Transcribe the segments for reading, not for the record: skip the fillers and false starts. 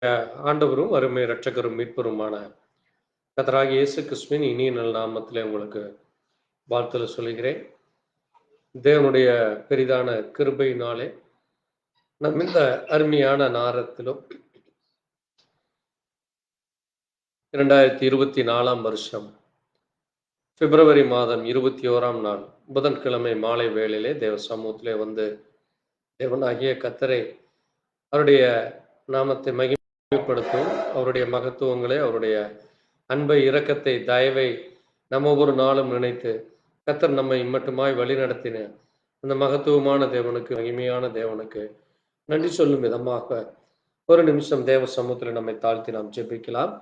ஆண்டவரும் அருமை இரட்சகரும் மீட்பருமான கர்த்தராகிய இயேசு கிறிஸ்துவின் இனிய நல் நாமத்திலே உங்களுக்கு வாழ்த்துதல் சொல்கிறேன். தேவனுடைய பெரிதான கிருபையினாலே நம் இந்த அருமையான நாரத்திலும் 2024 வருஷம் பிப்ரவரி மாதம் 21 நாள் புதன்கிழமை மாலை வேளையிலே தேவ சமூகத்திலே வந்து தேவனாகிய கர்த்தரை அவருடைய நாமத்தை மகிமைப்படுத்தும், அவருடைய மகத்துவங்களை, அவருடைய அன்பை, இரக்கத்தை, தயவை நம்ம ஒவ்வொரு நாளும் நினைத்து கர்த்தர் நம்மை இம்மட்டுமாய் வழி நடத்தின அந்த மகத்துவமான தேவனுக்கு, மகிமையான தேவனுக்கு நன்றி சொல்லும் விதமாக ஒரு நிமிஷம் தேவ சமூகத்தில் நம்மை தாழ்த்தி நாம் ஜெபிக்கலாம்.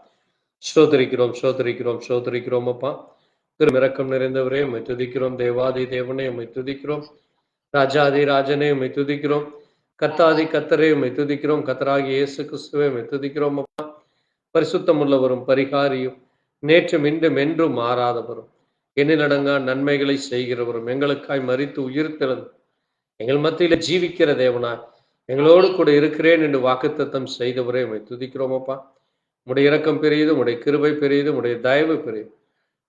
ஸ்தோத்திரிக்கிறோம், ஸ்தோத்திரிக்கிறோம், ஸ்தோத்திரிக்கிறோம். அப்பா இரக்கம் நிறைந்தவரே, உம்மை துதிக்கிறோம். தேவாதி தேவனே, உம்மை துதிக்கிறோம். ராஜாதி ராஜனே, உம்மை துதிக்கிறோம். கர்த்தாதி கர்த்தரே, உம்மை துதிக்கிறோம். கர்த்தராகிய இயேசு கிறிஸ்துவே, உம்மை துதிக்கிறோம். அப்பா பரிசுத்தம் உள்ளவரும் பரிகாரியும் நேற்றும் இன்றும் என்றும் மாறாதவரும் எண்ணிலடங்கா நன்மைகளை செய்கிறவரும் எங்களுக்காய் மரித்து உயிர்த்தெழுந்து எங்கள் மத்தியில ஜீவிக்கிற தேவனாய் எங்களோடு கூட இருக்கிறேன் என்று வாக்குத்தத்தம் செய்தவரே, உம்மை துதிக்கிறோம். அப்பா உம்முடைய இரக்கம் பெரியது, உம்முடைய கிருபை பெரியது, உம்முடைய தயவு பெரியது.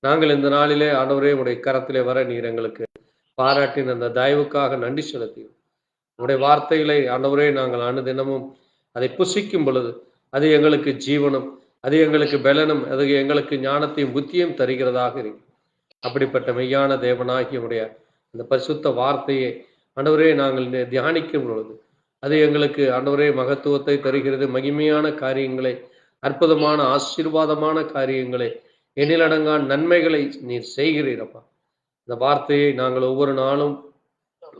நாங்கள் இந்த நாளிலே ஆண்டவரே உம்முடைய கரத்திலே வர நீர் எங்களுக்கு பாராட்டின அந்த தயவுக்காக நன்றி செலுத்தியோம். உம்முடைய வார்த்தைகளை ஆண்டவரே நாங்கள் அனுதினமும் அதை புசிக்கும் பொழுது அது எங்களுக்கு ஜீவனும், அது எங்களுக்கு பலனும், அது எங்களுக்கு ஞானத்தையும் புத்தியும் தருகிறதாக இருக்கு. அப்படிப்பட்ட மெய்யான தேவனாகிய உடைய அந்த பரிசுத்த வார்த்தையை ஆண்டவரே நாங்கள் தியானிக்கும் பொழுது அது எங்களுக்கு ஆண்டவரே மகத்துவத்தை தருகிறது. மகிமையான காரியங்களை, அற்புதமான ஆசீர்வாதமான காரியங்களை, எண்ணிலடங்கா நன்மைகளை நீர் செய்கிறீரப்பா. இந்த வார்த்தையை நாங்கள் ஒவ்வொரு நாளும்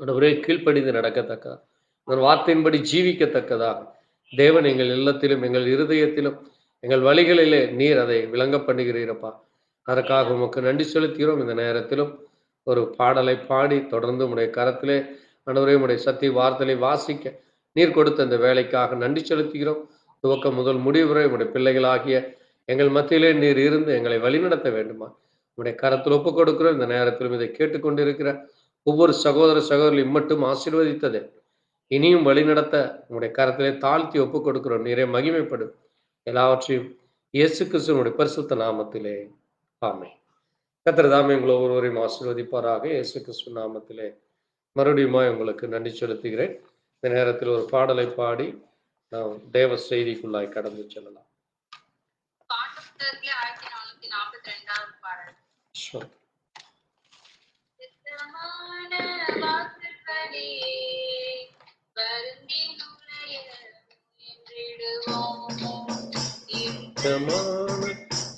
ஆண்டவரே கீழ்ப்படிந்து நடக்கத்தக்கதா, அந்த வார்த்தையின்படி ஜீவிக்கத்தக்கதாக தேவன் எங்கள் இல்லத்திலும் எங்கள் இருதயத்திலும் எங்கள் வழிகளிலே நீர் அதை விளங்க பண்ணுகிறீரப்பா. அதற்காக உமக்கு நன்றி செலுத்துகிறோம். இந்த நேரத்திலும் ஒரு பாடலை பாடி தொடர்ந்து உம்முடைய கரத்திலே ஆண்டவரே உம்முடைய சத்திய வார்த்தையை வாசிக்க நீர் கொடுத்த இந்த வேலைக்காக நன்றி செலுத்துகிறோம். துவக்கம் முதல் முடிவு வரை உம்முடைய பிள்ளைகளாகிய எங்கள் மத்தியிலே நீர் இருந்து எங்களை வழிநடத்த வேண்டுமா உம்முடைய கரத்தில் ஒப்புக் கொடுக்கிறோம். இந்த நேரத்திலும் இதை கேட்டுக்கொண்டிருக்கிற ஒவ்வொரு சகோதர சகோதரியும் மட்டும் ஆசீர்வதித்ததே இனியும் வழிநடத்த உங்களுடைய கரத்திலே தாழ்த்தி ஒப்புக் கொடுக்கிறோம். நீரே மகிமைப்படும். எல்லாவற்றையும் இயேசு கிறிஸ்துவினுடைய பரிசுத்த நாமத்திலே ஆமென். கர்த்தர் தாமே உங்களை ஒவ்வொருவரையும் ஆசீர்வதிப்பாராக. இயேசு கிறிஸ்து நாமத்திலே மறுபடியும் உங்களுக்கு நன்றி செலுத்துகிறேன். இந்த நேரத்தில் ஒரு பாடலை பாடி நாம் தேவ செய்திக்குள்ளாய் கடந்து செல்லலாம்.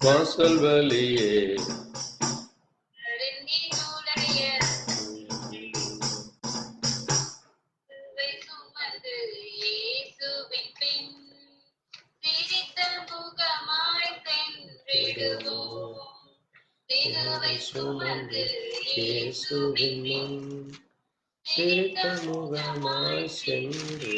வாசல் வழியே சுமந்து இயேசுவின் முன் சிரித்த முகமாய் சென்று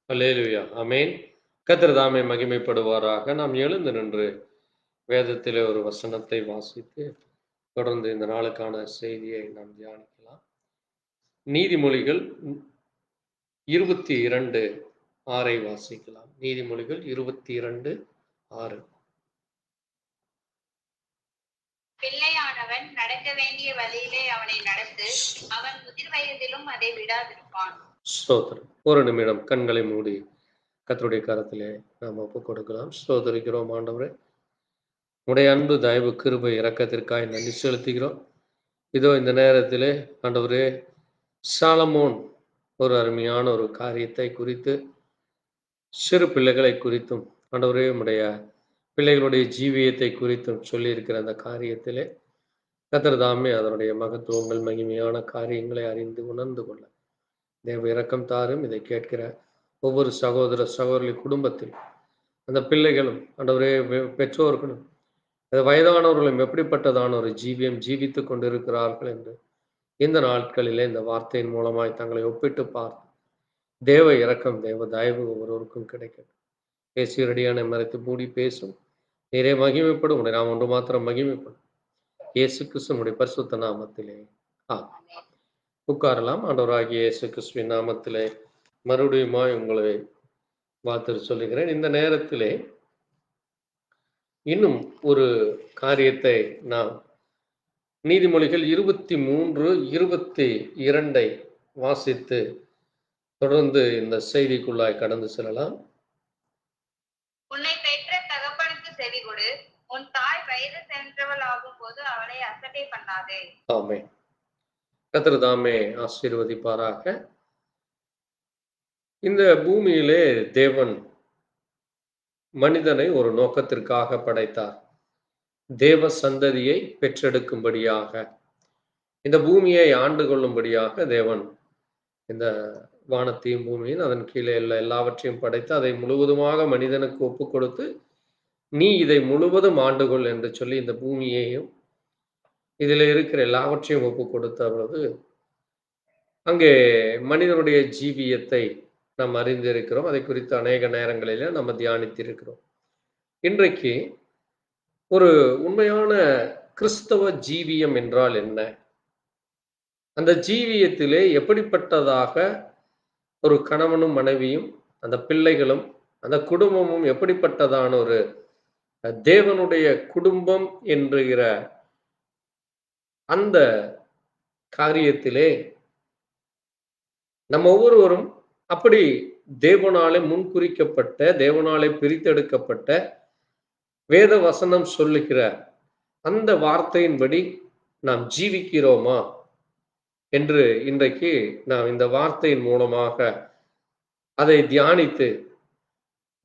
அல்லேலூயா, ஆமென். கர்த்தர் தாமே மகிமைப்படுவாராக. நாம் எழுந்து நின்று வேதத்திலே ஒரு வசனத்தை வாசித்து தொடர்ந்து இந்த நாளுக்கான செய்தியை நாம் தியானிக்கலாம். நீதிமொழிகள் 22:6 வாசிக்கலாம். நீதிமொழிகள் 22:6. பிள்ளையானவன் நடக்க வேண்டிய வழியிலே அவனை நடத்து, அவன் முதிர் வயதிலும் அதை விடாதிருப்பான். ஸ்தோத்திரம். ஒரு நிமிடம் கண்களை மூடி கர்த்தருடைய கரத்திலே நாம் ஒப்புக் கொடுக்கலாம். ஸ்தோத்திரிக்கிறோம் ஆண்டவரே, உடைய அன்பு, தயவு, கிருபை, இரக்கத்திற்காய் நன்றி செலுத்துகிறோம். இதோ இந்த நேரத்திலே ஆண்டவரே, சாலமோன் ஒரு அருமையான ஒரு காரியத்தை குறித்து, சிறு பிள்ளைகளை குறித்தும் ஆண்டவரே உடைய பிள்ளைகளுடைய ஜீவியத்தை குறித்தும் சொல்லியிருக்கிற அந்த காரியத்திலே கர்த்தர் தாமே அதனுடைய மகத்துவங்கள், மகிமையான காரியங்களை அறிந்து உணர்ந்து கொள்ள தேவ இரக்கம் தாரும். இதை கேட்கிற ஒவ்வொரு சகோதர சகோதரி குடும்பத்தில் அந்த பிள்ளைகளும் ஆண்டவரே பெற்றோர்களும் வயதானவர்களும் எப்படிப்பட்டதான ஒரு ஜீவியம் ஜீவித்து கொண்டிருக்கிறார்கள் என்று இந்த நாட்களிலே இந்த வார்த்தையின் மூலமாய் தங்களை ஒப்பிட்டு பார்த்து தேவ இரக்கம், தேவ தயவு ஒவ்வொருவருக்கும் கிடைக்கும். பேசியடியான மறைத்து மூடி பேசும் நிறைய மகிமைப்படும். உடைய நாம் ஒன்று மாத்திரம் மகிமைப்படும். இயேசு கிறிஸ்துவனுடைய பரிசுத்த நாமத்திலே ஆமென். உட்காரலாம். ஆண்டவராகிய இயேசு கிறிஸ்துவின் நாமத்திலே மறுபடியுமாய் உங்களை வாழ்த்து சொல்லுகிறேன். இந்த நேரத்திலே இன்னும் ஒரு காரியத்தை நாம் நீதிமொழிகள் 23:22 வாசித்து தொடர்ந்து இந்த செய்திக்குள்ளாய் கடந்து செல்லலாம். உன்னை பெற்ற தகப்பனுக்கு செவி கொடு, உன் தாய் வயது சென்றவள் ஆகும் போது அவளை அசட்டை பண்ணாதே. ஆமென். கர்த்தர் தாமே ஆசீர்வதிப்பாராக. இந்த பூமியிலே தேவன் மனிதனை ஒரு நோக்கத்திற்காக படைத்தார். தேவ சந்ததியை பெற்றெடுக்கும்படியாக, இந்த பூமியை ஆண்டு கொள்ளும்படியாக தேவன் இந்த வானத்தையும் பூமியும் அதன் கீழே உள்ள எல்லாவற்றையும் படைத்து அதை முழுவதுமாக மனிதனுக்கு ஒப்பு கொடுத்து, நீ இதை முழுவதும் ஆண்டுகொள் என்று சொல்லி இந்த பூமியையும் இதில் இருக்கிற எல்லாவற்றையும் ஒப்பு கொடுத்த பொழுது அங்கே மனிதனுடைய ஜீவியத்தை நாம் அறிந்திருக்கிறோம். அதை குறித்து அநேக நேரங்களில் நம்ம தியானித்திருக்கிறோம். இன்றைக்கு ஒரு உண்மையான கிறிஸ்தவ ஜீவியம் என்றால் என்ன, அந்த ஜீவியத்திலே எப்படிப்பட்டதாக ஒரு கணவனும் மனைவியும் அந்த பிள்ளைகளும் அந்த குடும்பமும் எப்படிப்பட்டதான ஒரு தேவனுடைய குடும்பம் என்கிற அந்த காரியத்திலே நம்ம ஒவ்வொருவரும் அப்படி தேவனாலே முன்குறிக்கப்பட்ட, தேவனாலே பிரித்தெடுக்கப்பட்ட, வேத வசனம் சொல்லுகிற அந்த வார்த்தையின்படி நாம் ஜீவிக்கிறோமா என்று இன்றைக்கு நாம் இந்த வார்த்தையின் மூலமாக அதை தியானித்து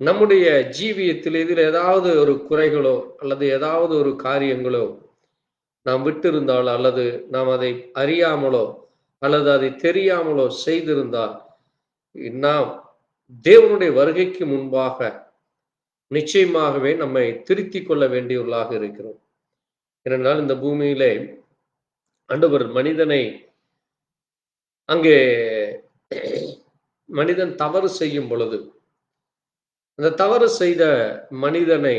நம்முடைய ஜீவியத்தில் இதில் ஏதாவது ஒரு குறைகளோ அல்லது ஏதாவது ஒரு காரியங்களோ நாம் விட்டிருந்தால், அல்லது நாம் அதை அறியாமலோ அல்லது அதை தெரியாமலோ செய்திருந்தால், நாம் தேவனுடைய வருகைக்கு முன்பாக நிச்சயமாகவே நம்மை திருத்திக் கொள்ள வேண்டியவர்களாக இருக்கிறோம். ஏனென்றால் இந்த பூமியிலே ஆண்டவர் மனிதனை அங்கே மனிதன் தவறு செய்யும் பொழுது அந்த தவறு செய்த மனிதனை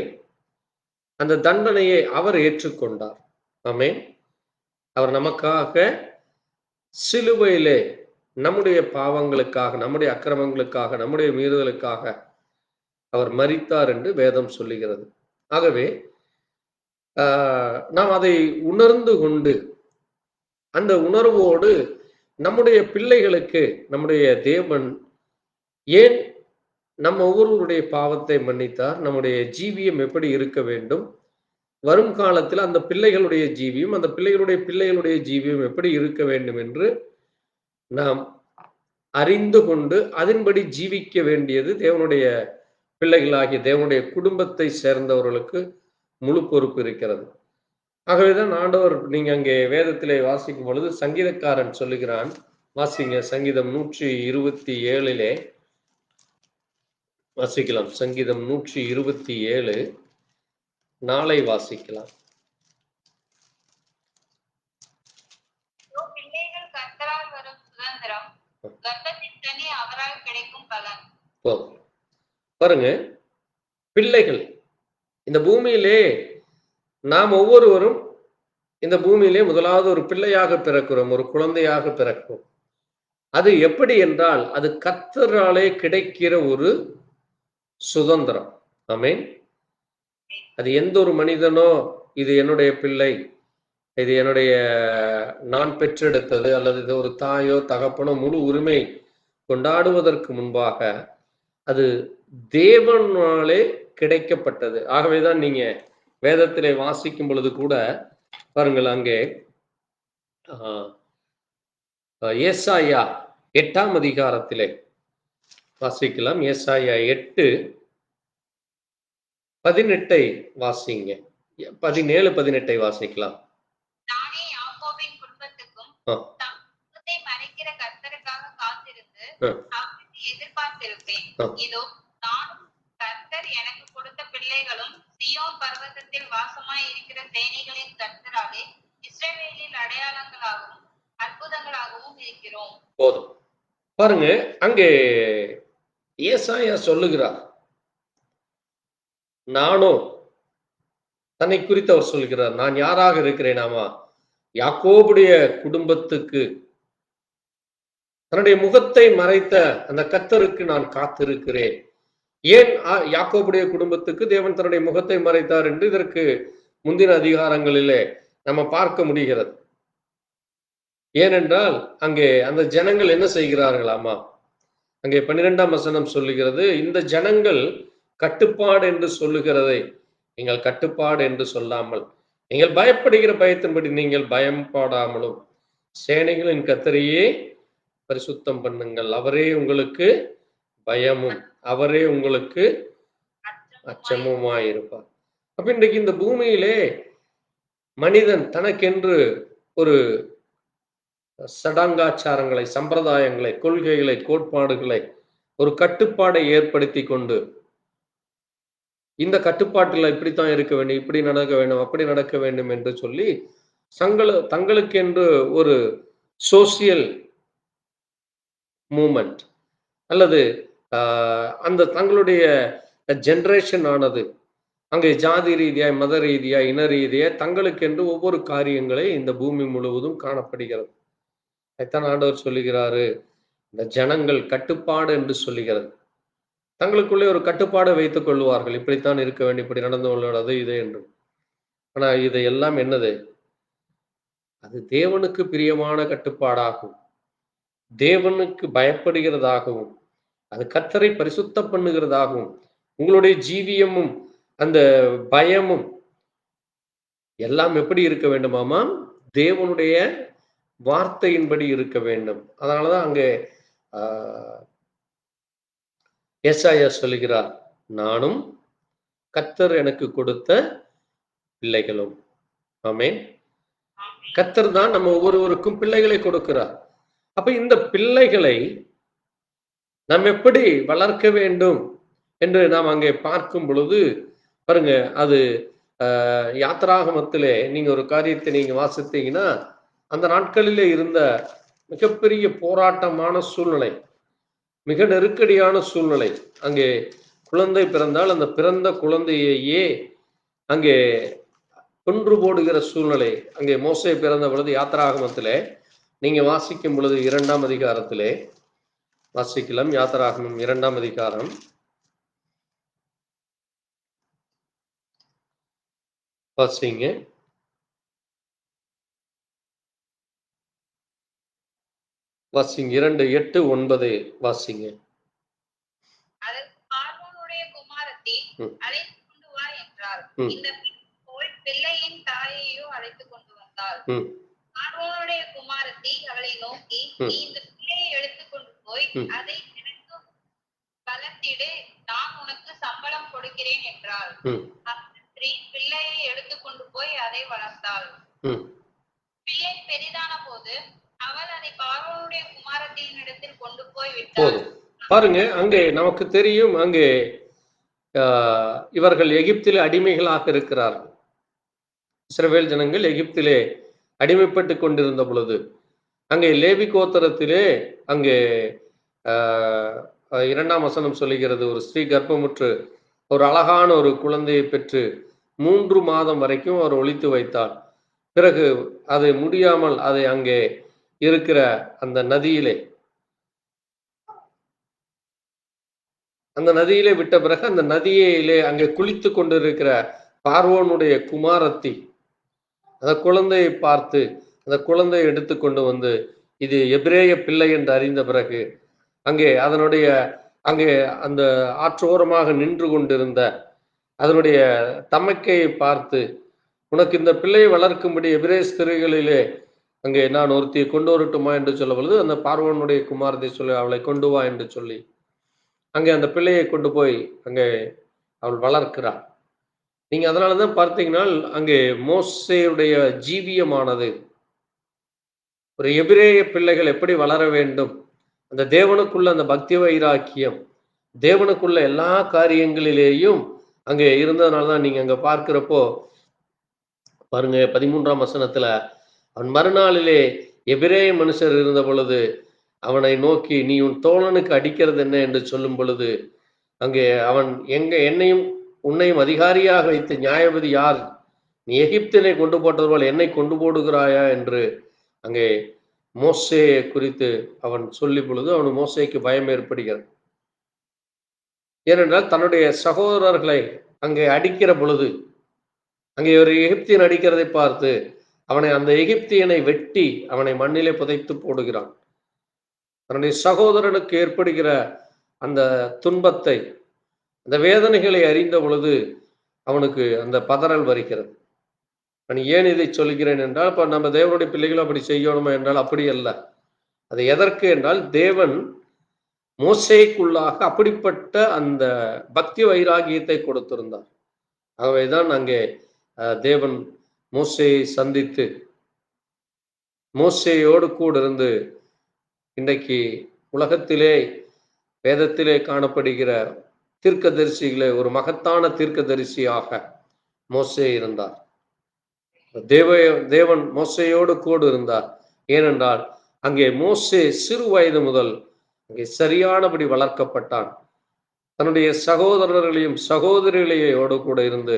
அந்த தண்டனையை அவர் ஏற்றுக்கொண்டார். ஆமென். அவர் நமக்காக சிலுவையிலே நம்முடைய பாவங்களுக்காக, நம்முடைய அக்கிரமங்களுக்காக, நம்முடைய மீறுதலுக்காக அவர் மரித்தார் என்று வேதம் சொல்லுகிறது. ஆகவே நாம் அதை உணர்ந்து கொண்டு அந்த உணர்வோடு நம்முடைய பிள்ளைகளுக்கு நம்முடைய தேவன் ஏன் நம்ம ஒவ்வொருவருடைய பாவத்தை மன்னித்தார், நம்முடைய ஜீவியம் எப்படி இருக்க வேண்டும், வரும் காலத்தில் அந்த பிள்ளைகளுடைய ஜீவியம், அந்த பிள்ளைகளுடைய ஜீவியம் எப்படி இருக்க வேண்டும் என்று நாம் அறிந்து கொண்டு அதன்படி ஜீவிக்க வேண்டியது தேவனுடைய பிள்ளைகளாகிய தேவனுடைய குடும்பத்தை சேர்ந்தவர்களுக்கு முழு பொறுப்பு இருக்கிறது. ஆகவேதான் ஆண்டவர், நீங்க அங்கே வேதத்திலே வாசிக்கும் பொழுது சங்கீதக்காரன் சொல்லுகிறான், வாசிங்க சங்கீதம் 127 வாசிக்கலாம். சங்கீதம் 127 நாளை வாசிக்கலாம். பிள்ளைகள் கர்த்தரால் வரும் சுதந்திரம், கர்த்தத்தின் கனி அவரால் கிடைக்கும் பலன். பாருங்க, பிள்ளைகள் இந்த பூமியிலே நாம் ஒவ்வொருவரும் இந்த பூமியிலே முதலாவது ஒரு பிள்ளையாக பிறக்கிறோம், ஒரு குழந்தையாக பிறக்கிறோம். அது எப்படி என்றால் அது கர்த்தராலே கிடைக்கிற ஒரு சுதந்திரம். ஆமென். அது எந்த ஒரு மனிதனோ இது என்னுடைய பிள்ளை, இது என்னுடைய நான் பெற்றெடுத்தது, அல்லது இது ஒரு தாயோ தகப்பனோ முழு உரிமை கொண்டாடுவதற்கு முன்பாக அது தேவனாலே கிடைக்கப்பட்டது. ஆகவேதான் நீங்க வேதத்திலே வாசிக்கும் பொழுது கூட பாருங்கள், அங்கே ஏசாயா 8ஆம் அதிகாரத்திலே வாசிக்கலாம். ஏசாயா 8:18 வாசிங்க. 17-18 வாசிக்கலாம். நானே யாக்கோபின் குடும்பத்துக்கும் தம்முத்தை மறைக்கிற கர்த்தருக்காக காத்திருந்து அவருக்கு எதிர்பார்த்திருப்பேன். இதோ நானும் கர்த்தர் எனக்கு கொடுத்த பிள்ளைகளும் சீயோன் பர்வதத்தில் வாசமாய் இருக்கிற சேனைகளின் கர்த்தராலே இஸ்ரவேலில் அடையாளங்களாகவும் அற்புதங்களாகவும் இருக்கிறோம். போதும். பாருங்க, அங்கே ஏசாயா சொல்லுகிறார், நானோ தன்னை குறித்து அவர் சொல்கிறார், நான் யாராக இருக்கிறேன், ஆமா யாக்கோபுடைய குடும்பத்துக்கு தன்னுடைய முகத்தை மறைத்த அந்த கர்த்தருக்கு நான் காத்திருக்கிறேன். ஏன் யாக்கோபுடைய குடும்பத்துக்கு தேவன் தன்னுடைய முகத்தை மறைத்தார் என்று இதற்கு முந்தின அதிகாரங்களிலே நம்ம பார்க்க முடிகிறது. ஏனென்றால் அங்கே அந்த ஜனங்கள் என்ன செய்கிறார்களாமா, அங்கே 12ஆம் வசனம் சொல்லுகிறது, இந்த ஜனங்கள் கட்டுப்பாடு என்று சொல்லுகிறதை நீங்கள் கட்டுப்பாடு என்று சொல்லாமல், நீங்கள் பயப்படுகிற பயத்தின்படி நீங்கள் பயப்படாமலும் சேனைகளின் கர்த்தரையே பரிசுத்தம் பண்ணுங்கள். அவரே உங்களுக்கு பயமும், அவரே உங்களுக்கு அச்சமுமாய் இருப்பார். அப்ப இன்றைக்கு இந்த பூமியிலே மனிதன் தனக்கென்று ஒரு சடங்காச்சாரங்களை, சம்பிரதாயங்களை, கொள்கைகளை, கோட்பாடுகளை, ஒரு கட்டுப்பாடை ஏற்படுத்தி கொண்டு, இந்த கட்டுப்பாட்டில் இப்படித்தான் இருக்க வேண்டும், இப்படி நடக்க வேண்டும், அப்படி நடக்க வேண்டும் என்று சொல்லி தங்களுக்கென்று ஒரு சோசியல் மூமெண்ட் அல்லது அந்த தங்களுடைய ஜெனரேஷன் ஆனது அங்கே ஜாதி ரீதியாய், மத ரீதியாய், இன ரீதியாய் தங்களுக்கென்று ஒவ்வொரு காரியங்களை இந்த பூமி முழுவதும் காணப்படுகிறது. அதைத்தான் ஆண்டவர் சொல்லுகிறாரு, இந்த ஜனங்கள் கட்டுப்பாடு என்று சொல்லுகிறது. தங்களுக்குள்ளே ஒரு கட்டுப்பாடு வைத்துக் கொள்வார்கள், இப்படித்தான் இருக்க வேண்டும், இப்படி நடந்து கொள்வது இது என்று. ஆனா இது எல்லாம் என்னது? அது தேவனுக்கு பிரியமான கட்டுப்பாடாகும், தேவனுக்கு பயப்படுகிறதாகவும், அது கர்த்தரை பரிசுத்தம் பண்ணுகிறதாகவும், உங்களுடைய ஜீவியமும் அந்த பயமும் எல்லாம் எப்படி இருக்க வேண்டுமாமா? தேவனுடைய வார்த்தையின்படி இருக்க வேண்டும். அதனாலதான் அங்கே ஏசாயா சொல்லுகிறார், நானும் கர்த்தர் எனக்கு கொடுத்த பிள்ளைகளும். ஆமென். கர்த்தர் தான் நம்ம ஒவ்வொருவருக்கும் பிள்ளைகளை கொடுக்கிறார். அப்ப இந்த பிள்ளைகளை நாம் எப்படி வளர்க்க வேண்டும் என்று நாம் அங்கே பார்க்கும் பொழுது பாருங்க, அது யாத்திராகமத்திலே நீங்க ஒரு காரியத்தை நீங்க வாசித்தீங்கன்னா, அந்த நாட்களிலே இருந்த மிகப்பெரிய போராட்டமான சூழ்நிலை, மிக நெருக்கடியான சூழ்நிலை. அங்கே குழந்தை பிறந்தால் அந்த பிறந்த குழந்தையையே அங்கே கொன்று போடுகிற சூழ்நிலை. அங்கே மோசே பிறந்த பொழுது யாத்திராகமத்திலே நீங்க வாசிக்கும் பொழுது 2ஆம் அதிகாரத்திலே வாசிக்கலாம். யாத்திராகமம் 2ஆம் அதிகாரம் வாசிங்க. வாசிங்க 2:8-9 வாசிங்க. அதற்கு பார்வோனுடைய குமாரத்தி அழைத்து கொண்டு வா என்றார். இந்த போய் பிள்ளையின் தாயையோ அழைத்து கொண்டு வந்தாள். பார்வோனுடைய குமாரத்தி அவளை நோக்கி, நீ இந்த பிள்ளையை எடுத்துக் கொண்டு போய் அதை எனக்கு வளர்த்திடு, நான் உனக்கு சம்பளம் கொடுக்கிறேன் என்றாள். ஸ்திரீ பிள்ளையை எடுத்துக்கொண்டு போய் அதை வளர்த்தாள். பிள்ளை பெரிதான போது அவள் அதை பார்வோனுடைய குமாரத்தின் இடத்தில் கொண்டு போய் விட்டாள். பாருங்க, அங்கே நமக்கு தெரியும், அங்கே இவர்கள் எகிப்திலே அடிமைகளாக இருக்கிறார்கள். இஸ்ரவேல் ஜனங்கள் எகிப்திலே அடிமைப்பட்டு கொண்டிருந்த பொழுது அங்கே லேவி கோத்திரத்திலே அங்கே 2ஆம் வசனம் சொல்லுகிறது, ஒரு ஸ்ரீ கர்ப்பமுற்று ஒரு அழகான ஒரு குழந்தையை பெற்று 3 மாதம் வரைக்கும் அவர் ஒளித்து வைத்தார். பிறகு அது முடியாமல் அதை அங்கே இருக்கிற அந்த நதியிலே விட்ட பிறகு அந்த நதியிலே அங்கே குளித்து கொண்டிருக்கிற பார்வோனுடைய குமாரத்தி அந்த குழந்தையை பார்த்து அந்த குழந்தையை எடுத்து கொண்டு வந்து இது எபிரேய பிள்ளை என்று அறிந்த பிறகு அங்கே அங்கே அந்த ஆற்றோரமாக நின்று கொண்டிருந்த அதனுடைய தமக்கையை பார்த்து, உனக்கு இந்த பிள்ளையை வளர்க்கும்படி எபிரேய ஸ்திரீகளிலே அங்கே நான் ஒருத்தியை கொண்டு வரட்டுமா என்று சொல்ல பொழுது அந்த பார்வோனுடைய குமாரத்தை சொல்லி அவளை கொண்டு வா என்று சொல்லி அங்கே அந்த பிள்ளையை கொண்டு போய் அங்கே அவள் வளர்க்கிறாள். நீங்க அதனாலதான் பார்த்தீங்கன்னா அங்கே மோசேயுடைய ஜீவியமானது ஒரு எபிரேய பிள்ளைகள் எப்படி வளர வேண்டும், அந்த தேவனுக்குள்ள அந்த பக்தி வைராக்கியம், தேவனுக்குள்ள எல்லா காரியங்களிலேயும் அங்கே இருந்ததுனாலதான் நீங்க அங்க பார்க்கிறப்போ பாருங்க 13ஆம் வசனத்துல அவன் மறுநாளிலே எபிரேய மனுஷர் இருந்த பொழுது அவனை நோக்கி, நீ உன் தோழனுக்கு அடிக்கிறது என்ன என்று சொல்லும் பொழுது அங்கே அவன் என்னையும் உன்னையும் அதிகாரியாக வைத்து நியாயபதி யார், நீ எகிப்தினை கொண்டு போட்டது போல் என்னை கொண்டு போடுகிறாயா என்று அங்கே மோசேயை குறித்து அவன் சொல்லி பொழுது அவன் மோசேக்கு பயம் ஏற்படுகிறது. ஏனென்றால் தன்னுடைய சகோதரர்களை அங்கே அடிக்கிற பொழுது அங்கே ஒரு எகிப்தியன் அடிக்கிறதை பார்த்து அவனை அந்த எகிப்தியனை வெட்டி அவனை மண்ணிலே புதைத்து போடுகிறான். தன்னுடைய சகோதரனுக்கு ஏற்படுகிற அந்த துன்பத்தை அந்த வேதனைகளை அறிந்த பொழுது அவனுக்கு அந்த பதறல் வருகிறது. நான் ஏன் இதை சொல்கிறேன் என்றால், இப்ப நம்ம தேவனுடைய பிள்ளைகள் அப்படி செய்யணுமா என்றால் அப்படி அல்ல. அது எதற்கு என்றால், தேவன் மோசேக்குள்ளாக அப்படிப்பட்ட அந்த பக்தி வைராகியத்தை கொடுத்திருந்தார். ஆகவேதான் அங்கே தேவன் மோசேயை சந்தித்து மோசேயோடு கூட இருந்து இன்றைக்கு உலகத்திலே வேதத்திலே காணப்படுகிற தீர்க்கதரிசிகளே ஒரு மகத்தான தீர்க்கதரிசியாக மோசே இருந்தார். தேவன் மோசேயோடு கூட இருந்தார். ஏனென்றால் அங்கே மோசே சிறு வயது முதல் அங்கே சரியானபடி வளர்க்கப்பட்டான். தன்னுடைய சகோதரர்களையும் சகோதரிகளையோடு கூட இருந்து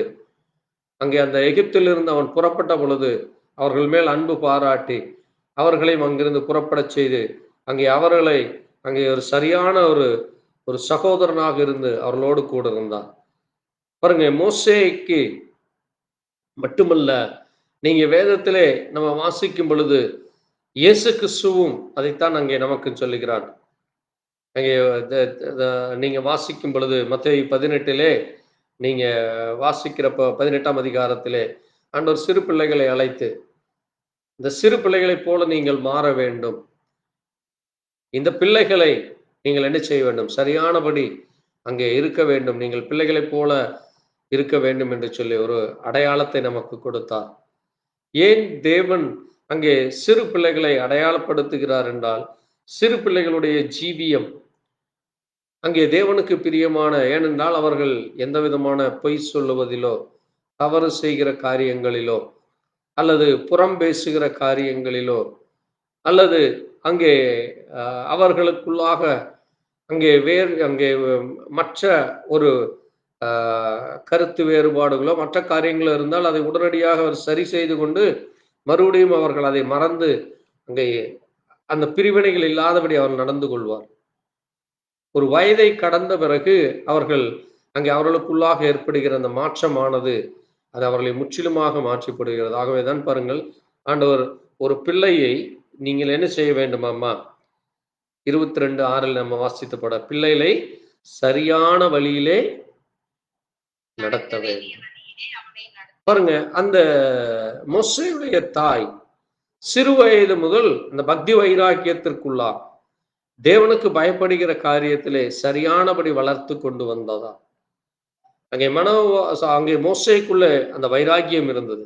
அங்கே அந்த எகிப்திலிருந்து அவன் புறப்பட்ட பொழுது அவர்கள் மேல் அன்பு பாராட்டி அவர்களையும் அங்கிருந்து புறப்படச் செய்து அங்கே அவர்களை அங்கே ஒரு சரியான ஒரு சகோதரனாக இருந்து அவர்களோடு கூட இருந்தான். பாருங்க, மோசேக்கு மட்டுமல்ல, நீங்க வேதத்திலே நம்ம வாசிக்கும் பொழுது இயேசு கிறிஸ்துவும் அதைத்தான் அங்கே நமக்கு சொல்லுகிறான். அங்கே நீங்க வாசிக்கும் பொழுது மத்தேயு 18 நீங்க வாசிக்கிறப்ப 18ஆம் அதிகாரத்திலே ஆண்டவர் சிறு பிள்ளைகளை அழைத்து, இந்த சிறு பிள்ளைகளைப் போல நீங்கள் மாற வேண்டும், இந்த பிள்ளைகளை நீங்கள் என்ன செய்ய வேண்டும், சரியானபடி அங்கே இருக்க வேண்டும், நீங்கள் பிள்ளைகளைப் போல இருக்க வேண்டும் என்று சொல்லி ஒரு அடையாளத்தை நமக்கு கொடுத்தார். ஏன் தேவன் அங்கே சிறு பிள்ளைகளை அடையாளப்படுத்துகிறார் என்றால், சிறு பிள்ளைகளுடைய ஜீவியம் அங்கே தேவனுக்கு பிரியமான, ஏனென்றால் அவர்கள் எந்த விதமான பொய் சொல்லுவதிலோ தவறு செய்கிற காரியங்களிலோ அல்லது புறம் பேசுகிற காரியங்களிலோ அல்லது அங்கே அவர்களுக்குள்ளாக அங்கே மற்ற ஒரு கருத்து வேறுபாடுகளோ மற்ற காரியங்களோ இருந்தால் அதை உடனடியாக அவர் சரி செய்து கொண்டு மறுபடியும் அவர்கள் அதை மறந்து அங்கே அந்த பிரிவினைகள் இல்லாதபடி அவர் நடந்து கொள்வார். ஒரு வயதை கடந்த பிறகு அவர்கள் அங்கே அவர்களுக்குள்ளாக ஏற்படுகிற அந்த மாற்றமானது அது அவர்களை முற்றிலுமாக மாற்றிப்படுகிறது. ஆகவேதான் பாருங்கள், ஆண்டவர் ஒரு பிள்ளையை நீங்கள் என்ன செய்ய வேண்டுமாம்மா, 22:6 நம்ம வாசித்தப்பட பிள்ளைகளை சரியான வழியிலே நடத்த வேண்டும். பாருங்க, அந்த மோசேயுடைய தாய் சிறு வயது முதல் அந்த பக்தி வைராக்கியத்திற்குள்ளா தேவனுக்கு பயப்படுகிற காரியத்திலே சரியானபடி வளர்த்து கொண்டு வந்ததா. அங்கே மோசேக்குள்ள அந்த வைராக்கியம் இருந்தது.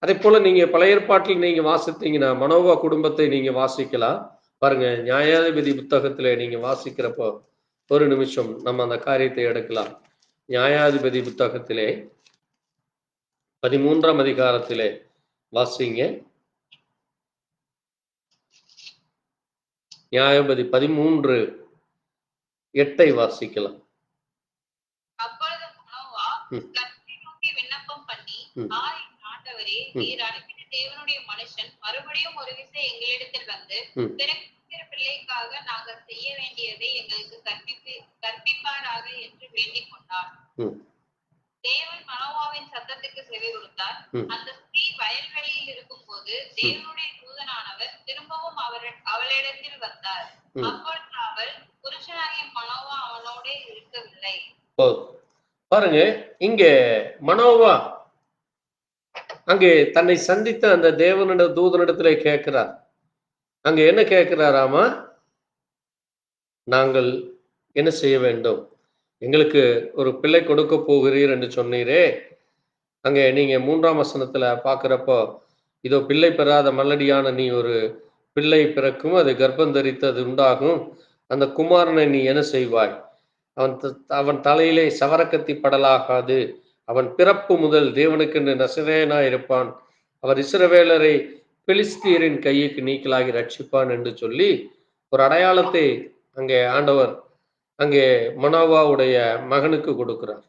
அதே போல நீங்க பழைய ஏற்பாட்டில் நீங்க வாசித்தீங்கன்னா மனோவா குடும்பத்தை நீங்க வாசிக்கலாம். பாருங்க, நியாயாதிபதி புத்தகத்திலே நீங்க வாசிக்கிறப்போ ஒரு நிமிஷம் நம்ம அந்த காரியத்தை எடுக்கலாம். நியாயாதிபதி புத்தகத்திலே 13ஆம் அதிகாரத்திலே வாசிங்க. நியாயாதிபதி 13:8 வாசிக்கலாம். அப்பொழுது மனோவா கர்த்தரை நோக்கி விண்ணப்பம் பண்ணி, ஆண்டவரே, நீர் அனுப்பின தேவனுடைய மனுஷன் மறுபடியும் ஒரு விசை எங்களிடத்தில் வந்து பிறக்கிற பிள்ளைக்காக நாங்கள் செய்ய வேண்டியதை எங்களுக்கு கற்பிப்பாராக என்று வேண்டிக் கொண்டார். தேவன் மனோவாவின் சத்தத்துக்கு செவி கொடுத்தார். அந்த ஸ்திரீ வயல்வெளியில் இருக்கும் போது தேவனுடைய தூதனானவர் திரும்பவும் அவளிடத்தில் வந்தார். அப்பொழுது அவள், புருஷனாகிய மனோவா அவனோட இருக்கவில்லை. பாருங்க, இங்க மனோவா அங்கே தன்னை சந்தித்த அந்த தேவனிட தூதனிடத்திலே கேட்கிறார். அங்க என்ன கேட்கிறாராமா, நாங்கள் என்ன செய்ய வேண்டும், எங்களுக்கு ஒரு பிள்ளை கொடுக்க போகிறீர் என்று சொன்னீரே. அங்கே நீங்க 3ஆம் வசனத்துல பாக்குறப்போ, இதோ பிள்ளை பெறாத மல்லடியான நீ ஒரு பிள்ளை பிறக்கும், அது கர்ப்பம் தரித்து அது உண்டாகும், அந்த குமாரனை நீ என்ன செய்வாய், அவன் தலையிலே சவரக்கத்தி படலாகாது, அவன் பிறப்பு முதல் தேவனுக்கென்று நசரேயனாய் இருப்பான், அவர் இஸ்ரவேலரை பெலிஸ்தியரின் கையுக்கு நீக்கலாகி ரட்சிப்பான் என்று சொல்லி ஒரு அடையாளத்தை அங்கே ஆண்டவர் அங்கே மனோவாவுடைய மகனுக்கு கொடுக்கிறார்.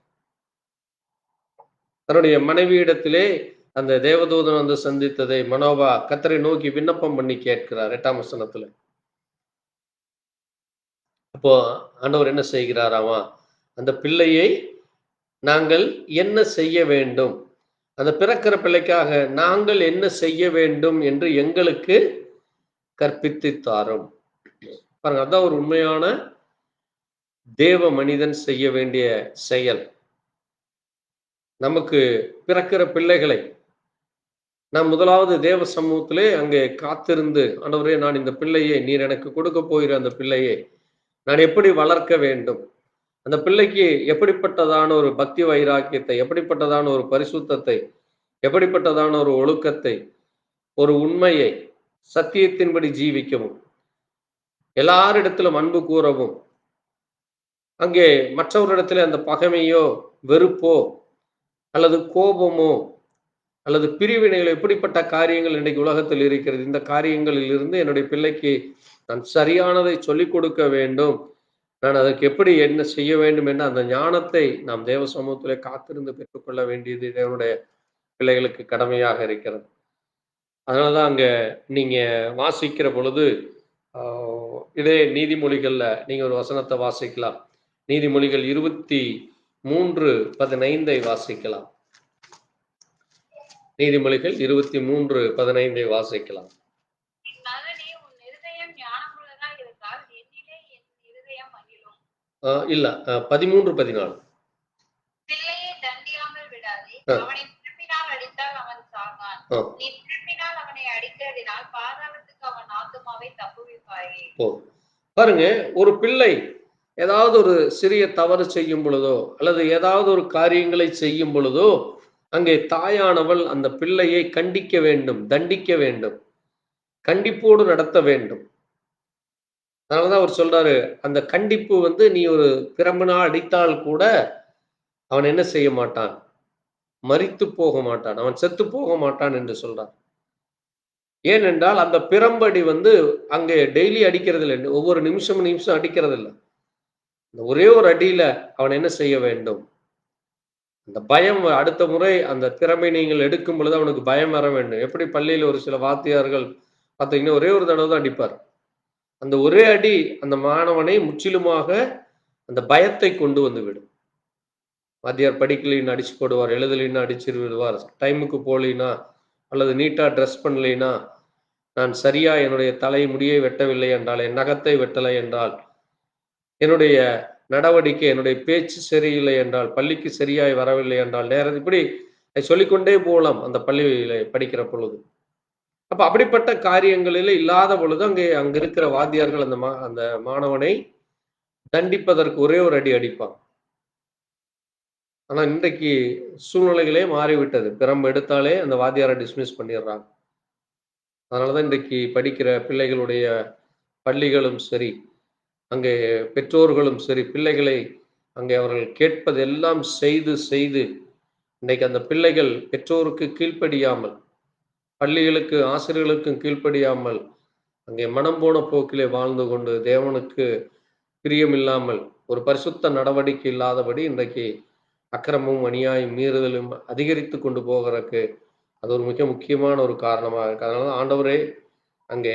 தன்னுடைய மனைவியிடத்திலே அந்த தேவதூதன் வந்து சந்தித்ததை மனோவா கர்த்தரை நோக்கி விண்ணப்பம் பண்ணி கேட்கிறார் 8ஆம் வசனத்துல. அப்போ ஆண்டவர் என்ன செய்கிறாராமா, அந்த பிள்ளையை நாங்கள் என்ன செய்ய வேண்டும், அந்த பிறக்கிற பிள்ளைக்காக நாங்கள் என்ன செய்ய வேண்டும் என்று எங்களுக்கு கற்பித்து தாரும். பாருங்க, அதான் ஒரு உண்மையான தேவ மனிதன் செய்ய வேண்டிய செயல். நமக்கு பிறக்கிற பிள்ளைகளை நான் முதலாவது தேவ சமூகத்திலே அங்கே காத்திருந்து, ஆண்டவரே, நான் இந்த பிள்ளையை, நீர் எனக்கு கொடுக்க போகிற அந்த பிள்ளையை நான் எப்படி வளர்க்க வேண்டும், அந்த பிள்ளைக்கு எப்படிப்பட்டதான ஒரு பக்தி வைராக்கியத்தை, எப்படிப்பட்டதான ஒரு பரிசுத்தத்தை, எப்படிப்பட்டதான ஒரு ஒழுக்கத்தை, ஒரு உண்மையை, சத்தியத்தின்படி ஜீவிக்கவும், எல்லாரிடத்திலும் அன்பு கூறவும், அங்கே மற்றவரிடத்தில் அந்த பகைமையோ வெறுப்போ அல்லது கோபமோ அல்லது பிரிவினைகள், எப்படிப்பட்ட காரியங்கள் இன்றைக்கு உலகத்தில் இருக்கிறது, இந்த காரியங்களில் இருந்து என்னுடைய பிள்ளைக்கு நான் சரியானதை சொல்லிக் கொடுக்க வேண்டும், நான் அதற்கு எப்படி என்ன செய்ய வேண்டும் என்ற அந்த ஞானத்தை நாம் தேவ சமூகத்திலே காத்திருந்து பெற்றுக்கொள்ள வேண்டியது தேவனுடைய பிள்ளைகளுக்கு கடமையாக இருக்கிறது. அதனாலதான் அங்க நீங்க வாசிக்கிற பொழுது இதே நீதிமொழிகள்ல நீங்க ஒரு வசனத்தை வாசிக்கலாம். நீதிமொழிகள் 23:15 வாசிக்கலாம். நீதிமொழிகள் 23:15 வாசிக்கலாம். இல்ல, 13:14. பாருங்க, ஒரு பிள்ளை ஏதாவது ஒரு சிறிய தவறு செய்யும் பொழுதோ அல்லது ஏதாவது ஒரு காரியங்களை செய்யும் பொழுதோ அங்கே தாயானவள் அந்த பிள்ளையை கண்டிக்க வேண்டும், தண்டிக்க வேண்டும், கண்டிப்போடு நடத்த வேண்டும். அதனாலதான் அவர் சொல்றாரு, அந்த கண்டிப்பு நீ ஒரு பிரம்பனா அடித்தால் கூட அவன் என்ன செய்ய மாட்டான், மரித்து போக மாட்டான், அவன் செத்து போக மாட்டான் என்று சொல்றார். ஏனென்றால் அந்த பிரம்படி அங்கே டெய்லி அடிக்கிறது இல்லை, ஒவ்வொரு நிமிஷம் அடிக்கிறது இல்லை. இந்த ஒரே ஒரு அடியில அவன் என்ன செய்ய வேண்டும், அந்த பயம், அடுத்த முறை அந்த திறமை நீங்கள் எடுக்கும் பொழுது அவனுக்கு பயம் வர வேண்டும். எப்படி பள்ளியில் ஒரு சில வாத்தியார்கள் பார்த்தீங்கன்னா ஒரே ஒரு தடவை தான் அடிப்பார். அந்த ஒரே அடி அந்த மாணவனை முற்றிலுமாக அந்த பயத்தை கொண்டு வந்து விடும். வாத்தியார் படிக்கலின்னு அடிச்சு போடுவார், எழுதலின்னு அடிச்சு விடுவார், டைமுக்கு போலினா அல்லது நீட்டா ட்ரெஸ் பண்ணலைன்னா, நான் சரியா என்னுடைய தலை முடியை வெட்டவில்லை என்றால், என் நகத்தை வெட்டலை என்றால், என்னுடைய நடவடிக்கை, என்னுடைய பேச்சு சரியில்லை என்றால், பள்ளிக்கு சரியாய் வரவில்லை என்றால், நேரம் இப்படி சொல்லிக்கொண்டே போகலாம் அந்த பள்ளியில படிக்கிற பொழுது. அப்ப அப்படிப்பட்ட காரியங்களில் இல்லாத பொழுது அங்க இருக்கிற வாத்தியார்கள் அந்த மாணவனை தண்டிப்பதற்கு ஒரே ஒரு அடி அடிப்பான். ஆனா இன்றைக்கு சூழ்நிலைகளே மாறிவிட்டது. பிரம்பு எடுத்தாலே அந்த வாத்தியாரை டிஸ்மிஸ் பண்ணிடுறாங்க. அதனாலதான் இன்றைக்கு படிக்கிற பிள்ளைகளுடைய பள்ளிகளும் சரி, அங்கே பெற்றோர்களும் சரி, பிள்ளைகளை அங்கே அவர்கள் கேட்பதெல்லாம் செய்து செய்து இன்றைக்கு அந்த பிள்ளைகள் பெற்றோருக்கு கீழ்ப்படியாமல், பள்ளிகளுக்கு ஆசிரியர்களுக்கும் கீழ்ப்படியாமல் அங்கே மனம் போன போக்கிலே வாழ்ந்து கொண்டு தேவனுக்கு பிரியமில்லாமல் ஒரு பரிசுத்த நடவடிக்கை இல்லாதபடி இன்றைக்கு அக்கிரமும் அநியாயம் மீறுதலும் அதிகரித்து கொண்டு போகிறதுக்கு அது ஒரு மிக முக்கியமான ஒரு காரணமாக இருக்கு. அதனால ஆண்டவரே அங்கே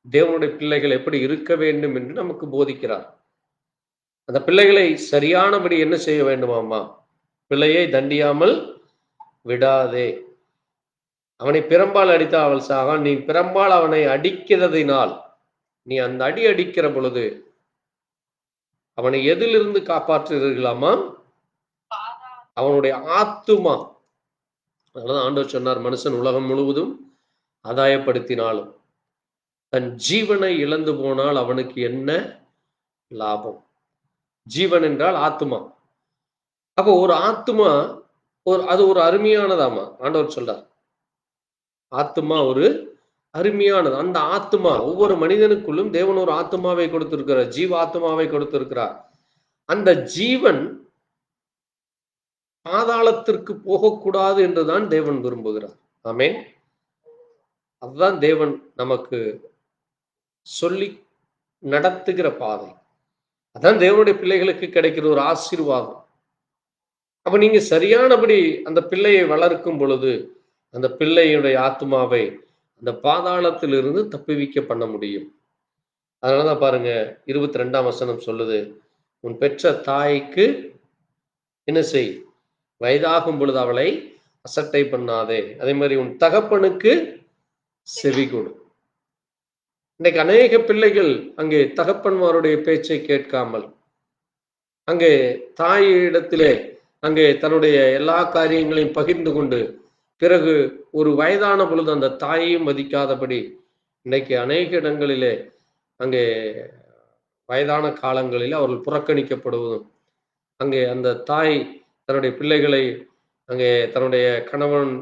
தேவனுடைய பிள்ளைகள் எப்படி இருக்க வேண்டும் என்று நமக்கு போதிக்கிறார். அந்த பிள்ளைகளை சரியானபடி என்ன செய்ய வேண்டுமாமா, பிள்ளையை தண்டியாமல் விடாதே. அவனை பிரம்பால் அடித்தால் அவள் சாகான், நீ பிரம்பால் அவனை அடிக்கிறதினால், நீ அந்த அடி அடிக்கிற பொழுது அவனை எதிலிருந்து காப்பாற்றுகிறீர்களாமா, அவனுடைய ஆத்துமா. அதனாலதான் ஆண்டவர் சொன்னார், மனுஷன் உலகம் முழுவதும் ஆதாயப்படுத்தினாலும் தன் ஜீவனை இழந்து போனால் அவனுக்கு என்ன லாபம். ஜீவன் என்றால் ஆத்துமா. அப்போ ஒரு ஆத்துமா அது ஒரு அருமையானதாமா. ஆண்டவர் சொல்றார், ஆத்துமா ஒரு அருமையானது. அந்த ஆத்துமா, ஒவ்வொரு மனிதனுக்குள்ளும் தேவன் ஒரு ஆத்துமாவை கொடுத்திருக்கிறார், ஜீவ ஆத்துமாவை கொடுத்திருக்கிறார். அந்த ஜீவன் பாதாளத்திற்கு போகக்கூடாது என்றுதான் தேவன் விரும்புகிறார். ஆமென். அதுதான் தேவன் நமக்கு சொல்லி நடத்துகிற பாதை. அதான் தேவனுடைய பிள்ளைகளுக்கு கிடைக்கிற ஒரு ஆசீர்வாதம். அப்ப நீங்க சரியானபடி அந்த பிள்ளையை வளர்க்கும் பொழுது அந்த பிள்ளையுடைய ஆத்மாவை அந்த பாதாளத்திலிருந்து தப்புவிக்க பண்ண முடியும். அதனாலதான் பாருங்க, 22ஆம் வசனம் சொல்லுது, உன் பெற்ற தாய்க்கு என்ன செய், வயதாகும் பொழுது அவளை அசட்டை பண்ணாதே. அதே மாதிரி உன் தகப்பனுக்கு செவி கொடு. இன்னைக்கு அநேக பிள்ளைகள் அங்கே தகப்பன்மாருடைய பேச்சை கேட்காமல் அங்கே தாயிடத்திலே அங்கே தன்னுடைய எல்லா காரியங்களையும் பகிர்ந்து கொண்டு பிறகு ஒரு வயதான பொழுது அந்த தாயையும் மதிக்காதபடி இன்னைக்கு அநேக இடங்களிலே அங்கே வயதான காலங்களில் அவர்கள் புறக்கணிக்கப்படுவதும், அங்கே அந்த தாய் தன்னுடைய பிள்ளைகளை அங்கே தன்னுடைய கணவன்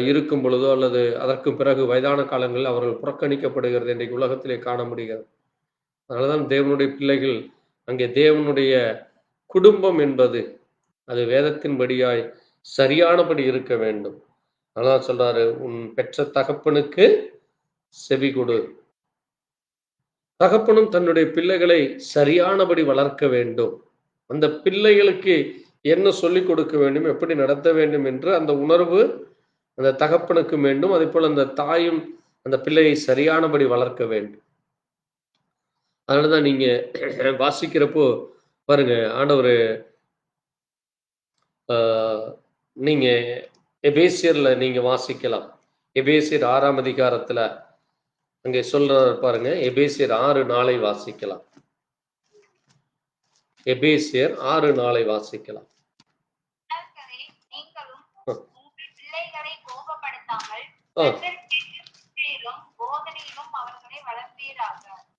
இருக்கும் பொழுதோ அல்லது அதற்கு பிறகு வயதான காலங்களில் அவர்கள் புறக்கணிக்கப்படுகிறது இன்றைக்கு உலகத்திலே காண முடிகிறது. அதனால்தான் தேவனுடைய பிள்ளைகள் அங்கே தேவனுடைய குடும்பம் என்பது அது வேதத்தின்படியாய் சரியானபடி இருக்க வேண்டும். அதான் சொல்றாரு, உன் பெற்ற தகப்பனுக்கு செவி கொடு. தகப்பனும் தன்னுடைய பிள்ளைகளை சரியானபடி வளர்க்க வேண்டும். அந்த பிள்ளைகளுக்கு என்ன சொல்லிக் கொடுக்க வேண்டும், எப்படி நடத்த வேண்டும் என்று அந்த உணர்வு அந்த தகப்பனுக்கு வேண்டும். அதே போல அந்த தாயும் அந்த பிள்ளையை சரியானபடி வளர்க்க வேண்டும். அதனாலதான் நீங்க வாசிக்கிறப்போ பாருங்க, ஆண்டவர் நீங்க எபேசியர்ல நீங்க வாசிக்கலாம். எபேசியர் 6ஆம் அதிகாரத்துல அங்கே சொல்றாரு பாருங்க. எபேசியர் 6:4 வாசிக்கலாம். எபேசியர் 6:4 வாசிக்கலாம்.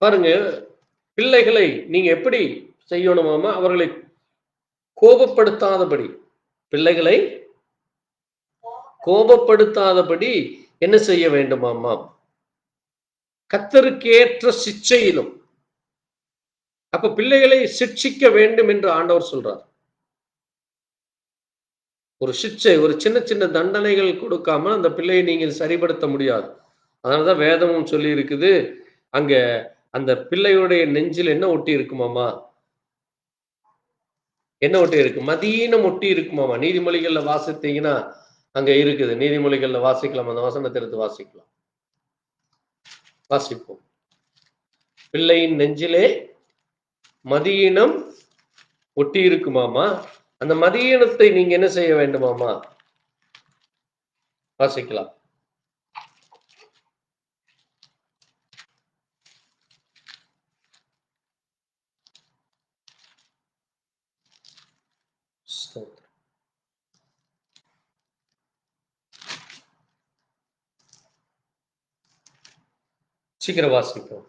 பாருங்க, பிள்ளைகளை நீங்க எப்படி செய்யணுமாமா? அவர்களை கோபப்படுத்தாதபடி, பிள்ளைகளை கோபப்படுத்தாதபடி என்ன செய்ய வேண்டுமாமா? கர்த்தருக்கேற்ற சிட்சையிலும். அப்ப பிள்ளைகளை சிட்சிக்க வேண்டும் என்று ஆண்டவர் சொல்றார். ஒரு சிட்சை, ஒரு சின்ன சின்ன தண்டனைகள் கொடுக்காம அந்த பிள்ளையை நீங்கள் சரிப்படுத்த முடியாது. அதனாலதான் வேதமும் சொல்லி இருக்குது, அங்க அந்த பிள்ளையுடைய நெஞ்சில் என்ன ஒட்டி இருக்குமாமா? என்ன ஒட்டி இருக்கு? மதீனம் ஒட்டி இருக்குமாமா. நீதிமொழிகள்ல வாசித்தீங்கன்னா அங்க இருக்குது. நீதிமொழிகள்ல வாசிக்கலாம், அந்த வசனத்தை எடுத்து வாசிக்கலாம். வாசிப்போம். பிள்ளையின் நெஞ்சிலே மதியினம் ஒட்டி இருக்குமாமா. அந்த மதியினத்தை நீங்க என்ன செய்ய வேண்டுமாமா? வாசிக்கலாம். சீக்கிரம் வாசிப்போம்.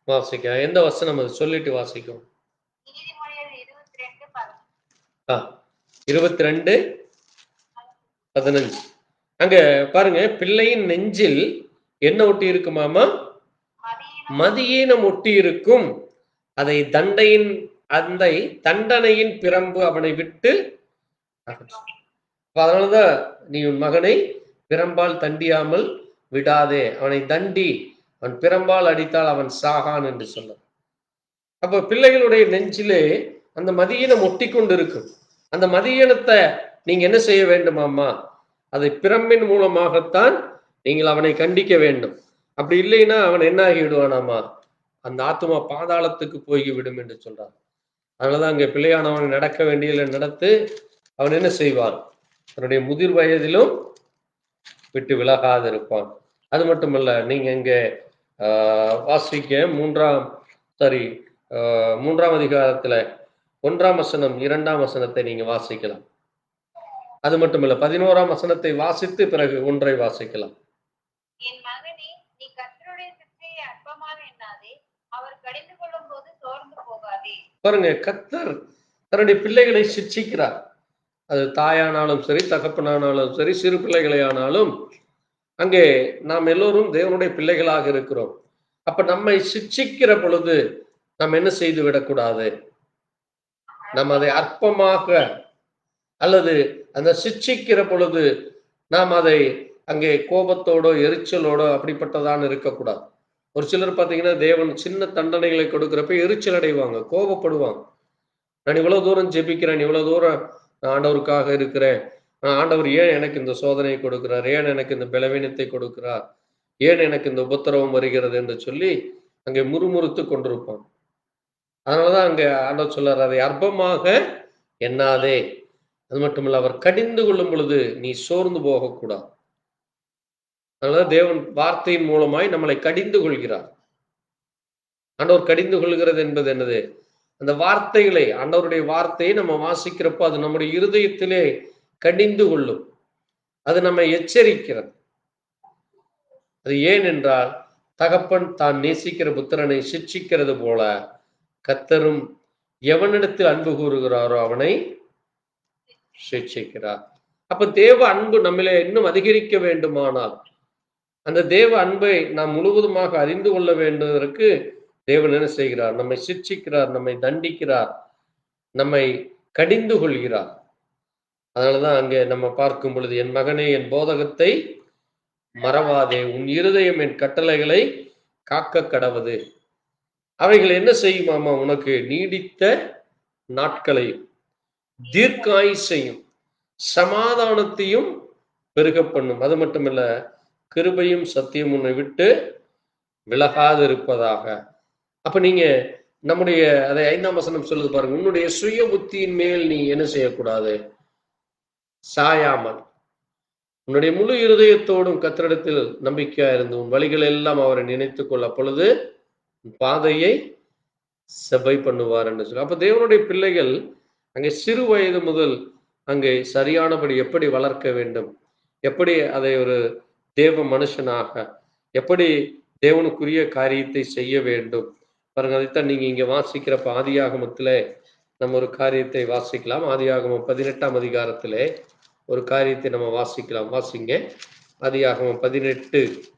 வாசிக்க எந்த வசனம் அது சொல்லிட்டு வாசிக்கும். 22:15 அங்க பாருங்க, பிள்ளையின் நெஞ்சில் என்ன ஒட்டி இருக்குமாமா? மதியீனம் ஒட்டி இருக்கும். அதை தண்டனையின் பிரம்பு அவனை விட்டு. அதனாலதான் நீ உன் மகனை பிரம்பால் தண்டியாமல் விடாதே, அவனை தண்டி, அவன் பிரம்பால் அடித்தால் அவன் சாகான் என்று சொல்ல. அப்ப பிள்ளைகளுடைய நெஞ்சிலே அந்த மதியீனம் ஒட்டி கொண்டு இருக்கும். அந்த மதியீனத்தை நீங்க என்ன செய்ய வேண்டுமாமா? அதை பிரம்பின் மூலமாகத்தான் நீங்கள் அவனை கண்டிக்க வேண்டும். அப்படி இல்லைன்னா அவன் என்ன ஆகி விடுவானாமா? அந்த ஆத்துமா பாதாளத்துக்கு போய்விடும் என்று சொல்றார். அதனாலதான் அங்கே பிள்ளையானவன் நடக்க வேண்டியதில் நடத்து, அவன் என்ன செய்வான்? தன்னுடைய முதிர் வயதிலும் விட்டு விலகாது இருப்பான். அது மட்டுமல்ல, நீங்க இங்க வாசிக்க 3ஆம் அதிகாரத்துல 1ஆம் வசனம் 2ஆம் வசனத்தை நீங்க வாசிக்கலாம். அது மட்டுமல்ல, 11ஆம் வசனத்தை வாசித்து பிறகு 1ஐ வாசிக்கலாம். என் மகனே, நீ கர்த்தருடைய சிட்சையை அற்பமாக எண்ணாதே, அவர் கடிந்து கொள்ளும் போது சோர்ந்து போகாதே. பாருங்க, கர்த்தர் தன்னுடைய பிள்ளைகளை சிட்சிக்கிறார். அது தாயானாலும் சரி, தகப்பனானாலும் சரி, சிறு பிள்ளைகளை ஆனாலும் அங்கே நாம் எல்லோரும் தேவனுடைய பிள்ளைகளாக இருக்கிறோம். அப்ப நம்மை சிட்சிக்கிற பொழுது நாம் என்ன செய்து விடக்கூடாது? நாம் அதை அற்பமாக அல்லது அந்த சிட்சிக்கிற பொழுது நாம் அதை அங்கே கோபத்தோடோ எரிச்சலோடோ அப்படிப்பட்டதான் இருக்கக்கூடாது. ஒரு சிலர் பார்த்தீங்கன்னா தேவன் சின்ன தண்டனைகளை கொடுக்குறப்ப எரிச்சல் அடைவாங்க, கோபப்படுவாங்க. நான் இவ்வளவு தூரம் ஜெபிக்கிறேன், இவ்வளவு தூரம் நான் ஆண்டவருக்காக இருக்கிறேன், ஆண்டவர் ஏன் எனக்கு இந்த சோதனையை கொடுக்கிறார், ஏன் எனக்கு இந்த பலவீனத்தை கொடுக்கிறார், ஏன் எனக்கு இந்த உபத்திரவம் வருகிறது என்று சொல்லி அங்கே முறுமுறுத்து கொண்டிருப்பான். அதனாலதான் அங்க ஆண்டவர் சொல்றாரு, அதை அற்பமாக எண்ணாதே. அது மட்டுமல்ல, அவர் கடிந்து கொள்ளும் பொழுது நீ சோர்ந்து போகக்கூடாது. அதனால தேவன் வார்த்தையின் மூலமாய் நம்மளை கடிந்து கொள்கிறார். ஆண்டவர் கடிந்து கொள்கிறது என்பது என்னது? அந்த வார்த்தைகளை, ஆண்டவருடைய வார்த்தையை நம்ம வாசிக்கிறப்ப அது நம்முடைய இருதயத்திலே கடிந்து கொள்ளும். அது நம்மை எச்சரிக்கிறது. அது ஏன் என்றால், தகப்பன் தான் நேசிக்கிற புத்திரனை சிட்சிக்கிறது போல கர்த்தரும் எவனிடத்தில் அன்பு கூறுகிறாரோ அவனை சிட்சிக்கிறார். அப்ப தேவ அன்பு நம்மிலே இன்னும் அதிகரிக்க வேண்டுமானால், அந்த தேவ அன்பை நாம் முழுவதுமாக அறிந்து கொள்ள வேண்டுவதற்கு தேவன் என்ன செய்கிறார்? நம்மை சிட்சிக்கிறார், நம்மை தண்டிக்கிறார், நம்மை கடிந்து கொள்கிறார். அதனாலதான் அங்கே நம்ம பார்க்கும் பொழுது, என் மகனே என் போதகத்தை மறவாதே, உன் இருதயம் என் கட்டளைகளை காக்க கடவது. அவைகள் என்ன செய்யுமாமா? உனக்கு நீடித்த நாட்களையும் தீர்க்காயுசையும் சமாதானத்தையும் பெருக பண்ணும். அது மட்டுமல்ல, கிருபையும் சத்தியம் உன்னை விட்டு விலகாது இருப்பதாக. அப்ப நீங்க நம்முடைய அதை 5ஆம் வசனம் சொல்லுது பாருங்க, உன்னுடைய சுய புத்தியின் மேல் நீ என்ன செய்யக்கூடாது? சாயாமல் உன்னுடைய முழு இருதயத்தோடும் கர்த்தரிடத்தில் நம்பிக்கையா இருந்து உன் வழிகள் எல்லாம் அவரை நினைத்துக் கொள்ள, அப்பொழுது பாதையை செவ்வை பண்ணுவார் என்று சொல்லி. அப்ப தேவனுடைய பிள்ளைகள் அங்கே சிறு வயது முதல் அங்கே சரியானபடி எப்படி வளர்க்க வேண்டும், எப்படி அதை ஒரு தேவ மனுஷனாக எப்படி தேவனுக்குரிய காரியத்தை செய்ய வேண்டும் பாருங்க. அதைத்தான் நீங்க இங்க வாசிக்கிறப்ப ஆதியாகமத்திலே நம்ம ஒரு காரியத்தை வாசிக்கலாம். ஆதியாகமம் 18ஆம் அதிகாரத்திலே ஒரு காரியத்தை நம்ம வாசிக்கலாம். வாசிங்க. ஆதியாகமம் 18:19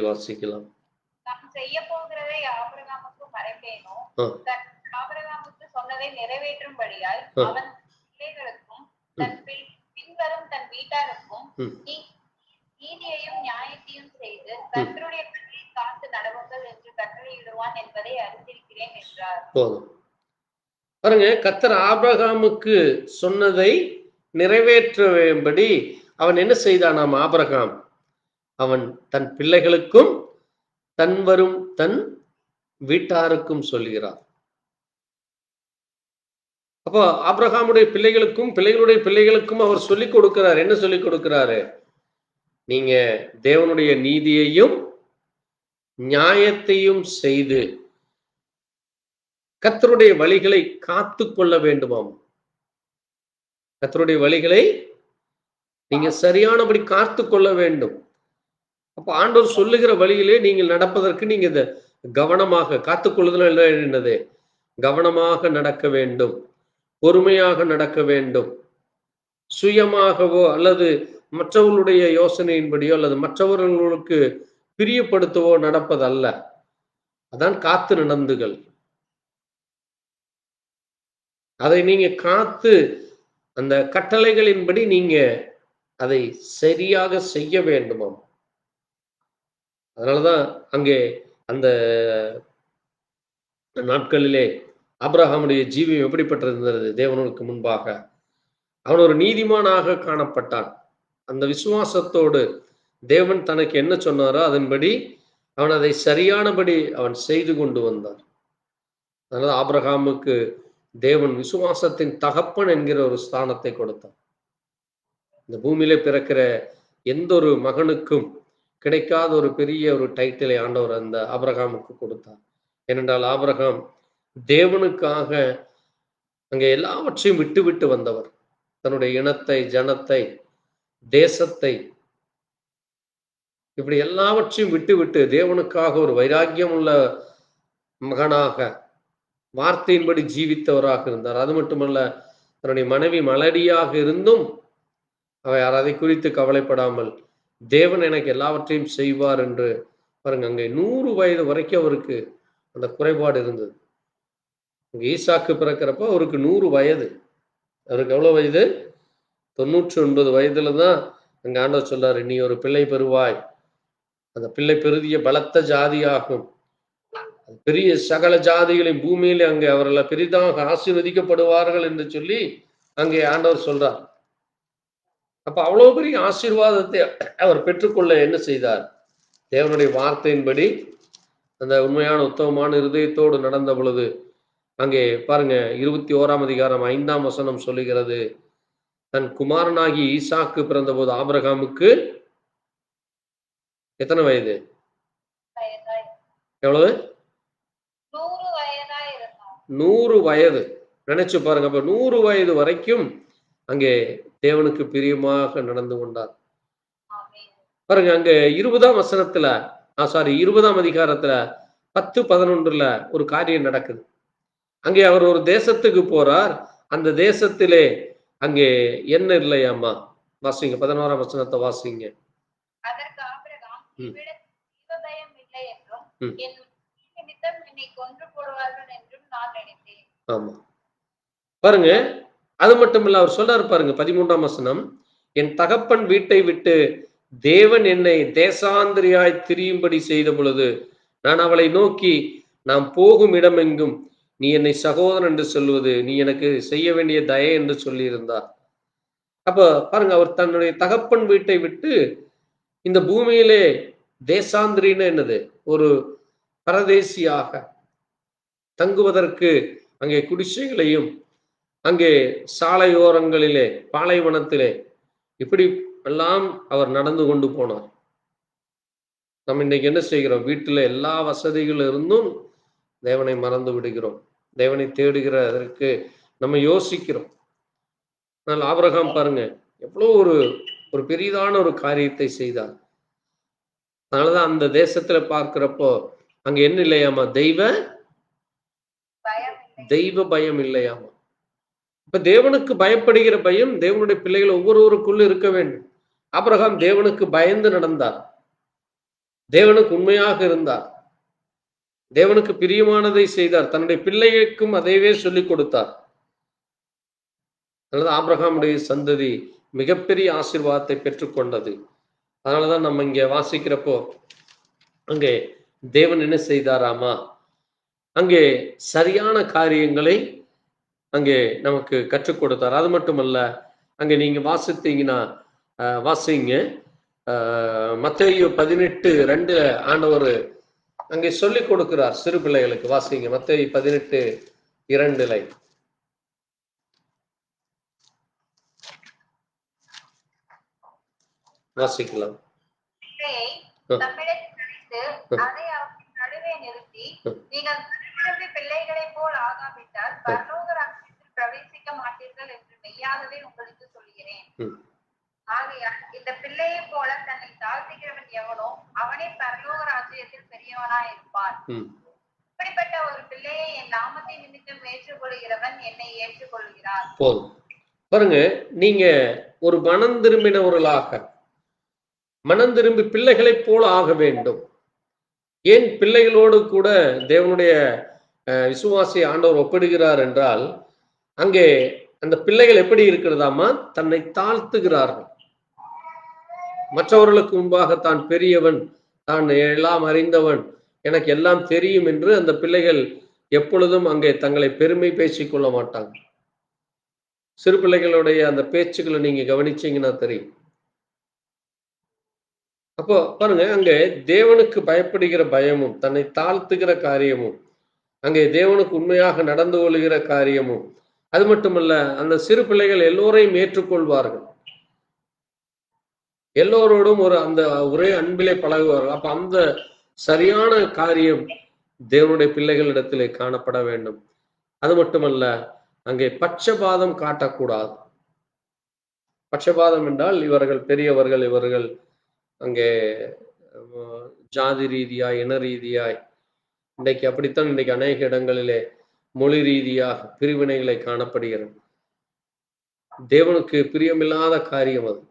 வாசிக்கலாம். நாம் செய்ய போகிறதை ஆபிரகாமுக்கு மறைப்பேனோ, ஆபிரகாமுக்கு சொன்னதை நிறைவேற்றும்படியாய் அவன் பிள்ளைகளுக்கும் தன் பின்வரும் தன் வீட்டாருக்கும் நீதியையும் நியாயத்தையும் செய்து கர்த்தருடைய வழியை காத்து நடவுங்கள் என்று கட்டளையிடுவான் என்பதை அறிந்திருக்கிறேன் என்றார். போதும் பாருங்க, கர்த்தர் ஆபிரகாமுக்கு சொன்னதை நிறைவேற்றும்படி அவன் என்ன செய்தானாம்? ஆபிரகாம் அவன் தன் பிள்ளைகளுக்கும் தன் வரும் தன் வீட்டாருக்கும் சொல்கிறார். அப்போ ஆபிரகாமுடைய பிள்ளைகளுக்கும் பிள்ளைகளுடைய பிள்ளைகளுக்கும் அவர் சொல்லிக் கொடுக்கிறார். என்ன சொல்லிக் கொடுக்கிறாரு? நீங்க தேவனுடைய நீதியையும் நியாயத்தையும் செய்து கர்த்தருடைய வழிகளை காத்து கொள்ள வேண்டுமாம். கர்த்தருடைய வழிகளை நீங்க சரியானபடி காத்து கொள்ள வேண்டும். அப்ப ஆண்டவர் சொல்லுகிற வழியிலே நீங்கள் நடப்பதற்கு நீங்க இதை கவனமாக காத்துக்கொள்ளுதல் என்னது? கவனமாக நடக்க வேண்டும், பொறுமையாக நடக்க வேண்டும். சுயமாகவோ அல்லது மற்றவர்களுடைய யோசனையின்படியோ அல்லது மற்றவர்களுக்கு பிரியப்படுத்தவோ நடப்பதல்ல. அதான் காத்து நடந்துகள். அதை நீங்க காத்து அந்த கட்டளைகளின்படி நீங்க அதை சரியாக செய்ய வேண்டுமாம். அதனாலதான் அங்கே அந்த நாட்களிலே ஆபிரகாமுடைய ஜீவியம் எப்படிப்பட்டிருந்தது? தேவனுக்கு முன்பாக அவன் ஒரு நீதிமானாக காணப்பட்டான். அந்த விசுவாசத்தோடு தேவன் தனக்கு என்ன சொன்னாரோ அதன்படி அவன் அதை சரியானபடி அவன் செய்து கொண்டு வந்தான். அதனால ஆபிரகாமுக்கு தேவன் விசுவாசத்தின் தகப்பன் என்கிற ஒரு ஸ்தானத்தை கொடுத்தான். இந்த பூமியிலே பிறக்கிற எந்த ஒரு மகனுக்கும் கிடைக்காத ஒரு பெரிய ஒரு டைட்டிலை ஆண்டவர் அந்த ஆபிரகாமுக்கு கொடுத்தார். ஏனென்றால் ஆபிரகாம் தேவனுக்காக அங்கே எல்லாவற்றையும் விட்டு விட்டு வந்தவர். தன்னுடைய இனத்தை, ஜனத்தை, தேசத்தை, இப்படி எல்லாவற்றையும் விட்டு விட்டு தேவனுக்காக ஒரு வைராக்கியம் உள்ள மகனாக வார்த்தையின்படி ஜீவித்தவராக இருந்தார். அது மட்டுமல்ல, தன்னுடைய மனைவி மலடியாக இருந்தும் அவர் அதை குறித்து கவலைப்படாமல் தேவன் எனக்கு எல்லாவற்றையும் செய்வார் என்று பாருங்க. அங்கே 100 வயது வரைக்கும் அவருக்கு அந்த குறைபாடு இருந்தது. ஈசாக்கு பிறக்கிறப்ப அவருக்கு 100 வயது. அவருக்கு எவ்வளவு வயது? 99 வயதுல தான் அங்க ஆண்டவர் சொல்றாரு, நீ ஒரு பிள்ளை பெறுவாய், அந்த பிள்ளை பெருதிய பலத்த ஜாதியாகும், பெரிய சகல ஜாதிகளின் பூமியிலே அங்கே அவர்கள் பெரிதாக ஆசீர்வதிக்கப்படுவார்கள் என்று சொல்லி அங்கே ஆண்டவர் சொல்றார். அப்ப அவ்வளவு பெரிய ஆசீர்வாதத்தை அவர் பெற்றுக்கொள்ள என்ன செய்தார்? தேவனுடைய வார்த்தையின்படி அந்த உண்மையான உத்தமமான இருதயத்தோடு நடந்த பொழுது, அங்கே பாருங்க 21ஆம் அதிகாரம் 5ஆம் வசனம் சொல்லுகிறது, தன் குமாரனாகி ஈசாக்கு பிறந்தபோது ஆபிரகாமுக்கு எத்தனை வயது? எவ்வளவு? 100 வயது. நினைச்சு பாருங்க. அப்ப 100 வயது வரைக்கும் அங்கே தேவனுக்கு பிரியமாக நடந்து கொண்டார். பாருங்க, அங்க 20ஆம் வசனத்துல 20ஆம் அதிகாரத்துல 10-11 ஒரு காரியம் நடக்குது. அங்கே அவர் ஒரு தேசத்துக்கு போறார். அந்த தேசத்திலே அங்கே என்ன இல்லையாமா? வாசிங்க, 11ஆம் வசனத்தை வாசிங்க. அதற்கு ஆபிரகாம், இவ்விடத்தில் ஜீவபயம் இல்லை என்றும் என் நிமித்தம் என்னை கொன்று போடுவார்கள் என்றும் நான் நினைத்தேன். ஆமா, பாருங்க. அது மட்டும் இல்ல, அவர் சொல்றாரு பாருங்க 13ஆம் வசனம், என் தகப்பன் வீட்டை விட்டு தேவன் என்னை தேசாந்திரியாய் திரியும்படி செய்த பொழுது நான் அவளை நோக்கி, நாம் போகும் இடமெங்கும் நீ என்னை சகோதரன் என்று சொல்வது நீ எனக்கு செய்ய வேண்டிய தயை என்று சொல்லி இருந்தார். அப்ப பாருங்க, அவர் தன்னுடைய தகப்பன் வீட்டை விட்டு இந்த பூமியிலே தேசாந்திரின்னு என்னது, ஒரு பரதேசியாக தங்குவதற்கு அங்கே குடிசைகளையும் அங்கே சாலையோரங்களிலே பாலைவனத்திலே இப்படி எல்லாம் அவர் நடந்து கொண்டு போனார். நம்ம இன்னைக்கு என்ன செய்கிறோம்? வீட்டில் எல்லா வசதிகள் இருந்தும் தேவனை மறந்து விடுகிறோம். தேவனை தேடுகிறதற்கு நம்ம யோசிக்கிறோம். ஆனால் ஆபிரகாம் பாருங்க, எவ்வளோ ஒரு பெரிதான ஒரு காரியத்தை செய்தார். அதனாலதான் அந்த தேசத்துல பார்க்கிறப்போ அங்க என்ன இல்லையாமா? தெய்வ பயம் இல்லையாமா. இப்ப தேவனுக்கு பயப்படுகிற பயம் தேவனுடைய பிள்ளைகள் ஒவ்வொருவருக்குள்ள இருக்க வேண்டும். ஆபிரகாம் தேவனுக்கு பயந்து நடந்தார், தேவனுக்கு உண்மையாக இருந்தார், தேவனுக்கு பிரியமானதை செய்தார், தன்னுடைய பிள்ளைகளுக்கும் அதைவே சொல்லிக் கொடுத்தார். அதனால ஆபிரகாமுடைய சந்ததி மிகப்பெரிய ஆசீர்வாதத்தை பெற்றுக்கொண்டது. அதனாலதான் நம்ம இங்க வாசிக்கிறப்போ அங்கே தேவன் என்ன செய்தாராமா? அங்கே சரியான காரியங்களை அங்கே நமக்கு கற்றுக் கொடுத்தார். அது மட்டுமல்ல, அங்கே நீங்க வாசித்தீங்கன்னா வாசிங்க, மத்தேயு 18:2 ஆண்டவர் அங்கே சொல்லிக் கொடுக்கிறார் சிறு பிள்ளைகளுக்கு. வாசிங்க, மத்தேயு 18:2 வாசிக்கலாம். பிள்ளைகளை போல் ஆகாவிட்டால் பரலோக ராஜ்யத்தில் பிரவேசிக்க மாட்டீர்கள் என்று மெய்யாகவே உங்களுக்கு சொல்கிறேன். ஆகையால் இந்த பிள்ளையை போல தன்னை தாழ்த்துகிறவன் எவனோ அவனே பரலோக ராஜ்யத்தில் பெரியவனாய் இருப்பான். இப்படிப்பட்ட ஒரு பிள்ளையை என் நாமத்தை நிமித்தம் ஏற்றுக்கொள்கிறவன் என்னை ஏற்றுக்கொள்கிறார். போதும். பாருங்க, நீங்க ஒரு மனம் திரும்பினவர்களாக, மனம் திரும்பி பிள்ளைகளை போல ஆக வேண்டும். ஏன் பிள்ளைகளோடு கூட தேவனுடைய விசுவாசி ஆண்டவர் ஒப்பிடுகிறார் என்றால், அங்கே அந்த பிள்ளைகள் எப்படி இருக்கிறதாமா? தன்னை தாழ்த்துகிறார்கள். மற்றவர்களுக்கு முன்பாக தான் பெரியவன், தான் எல்லாம் அறிந்தவன், எனக்கு எல்லாம் தெரியும் என்று அந்த பிள்ளைகள் எப்பொழுதும் அங்கே தங்களை பெருமை பேசிக்கொள்ள மாட்டாங்க. சிறு பிள்ளைகளுடைய அந்த பேச்சுக்களை நீங்க கவனிச்சீங்கன்னா தெரியும். அப்போ பாருங்க, அங்கே தேவனுக்கு பயப்படுகிற பயமும், தன்னை தாழ்த்துகிற காரியமும், அங்கே தேவனுக்கு உண்மையாக நடந்து கொள்கிற காரியமும், அது மட்டுமல்ல, அந்த சிறு பிள்ளைகள் எல்லோரையும் ஏற்றுக்கொள்வார்கள், எல்லோரோடும் அந்த ஒரே அன்பிலே பழகுவார்கள். அப்ப அந்த சரியான காரியம் தேவனுடைய பிள்ளைகளிடத்திலே காணப்பட வேண்டும். அது மட்டுமல்ல, அங்கே பட்சபாதம் காட்டக்கூடாது. பட்சபாதம் என்றால் இவர்கள் பெரியவர்கள், இவர்கள் அங்கே ஜாதி ரீதியாய், இன ரீதியாய், இன்றைக்கு அப்படித்தான் இன்றைக்கு அநேக இடங்களிலே மொழி ரீதியாக பிரிவினைகளை காணப்படுகிறது. தேவனுக்கு பிரியமில்லாத காரியம் அது.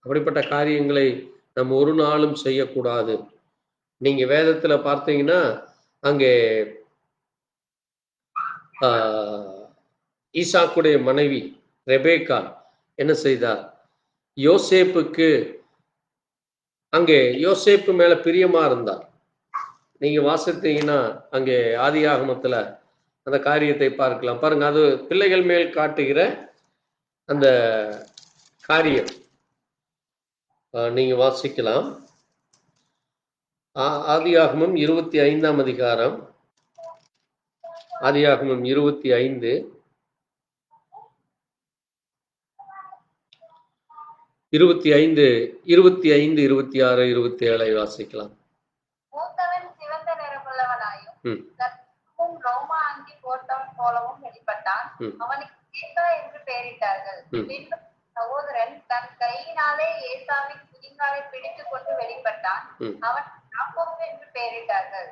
அப்படிப்பட்ட காரியங்களை நம்ம ஒரு நாளும் செய்யக்கூடாது. நீங்க வேதத்துல பார்த்தீங்கன்னா அங்கே ஈசாக்குடைய மனைவி ரெபேக்கா என்ன செய்தார்? யோசேப்புக்கு அங்கே யோசேப்பு மேல பிரியமா இருந்தார். நீங்க வாசித்தீங்கன்னா அங்கே ஆதியாகமத்துல அந்த காரியத்தை பார்க்கலாம். பாருங்க, அது பிள்ளைகள் மேல் காட்டுகிற அந்த காரியம் நீங்க வாசிக்கலாம். ஆதியாகமம் 25ஆம் அதிகாரம், ஆதியாகமம் 25 25 25 26 27 வாசிக்கலாம். மூத்தவன் சிவந்த நிறமுள்ளவனாயும் ரோமா அங்கி போட்டவன் போலவும் வெளிப்பட்டான். அவனுக்கு ஏசா என்று பெயரிட்டார்கள். பின்பு சகோதரன் தன் கையினாலே ஏசாவின் குதிங்காலை பிடித்துக் கொண்டு வெளிப்பட்டான். அவன் யாக்கோபு என்று பெயரிட்டார்கள்.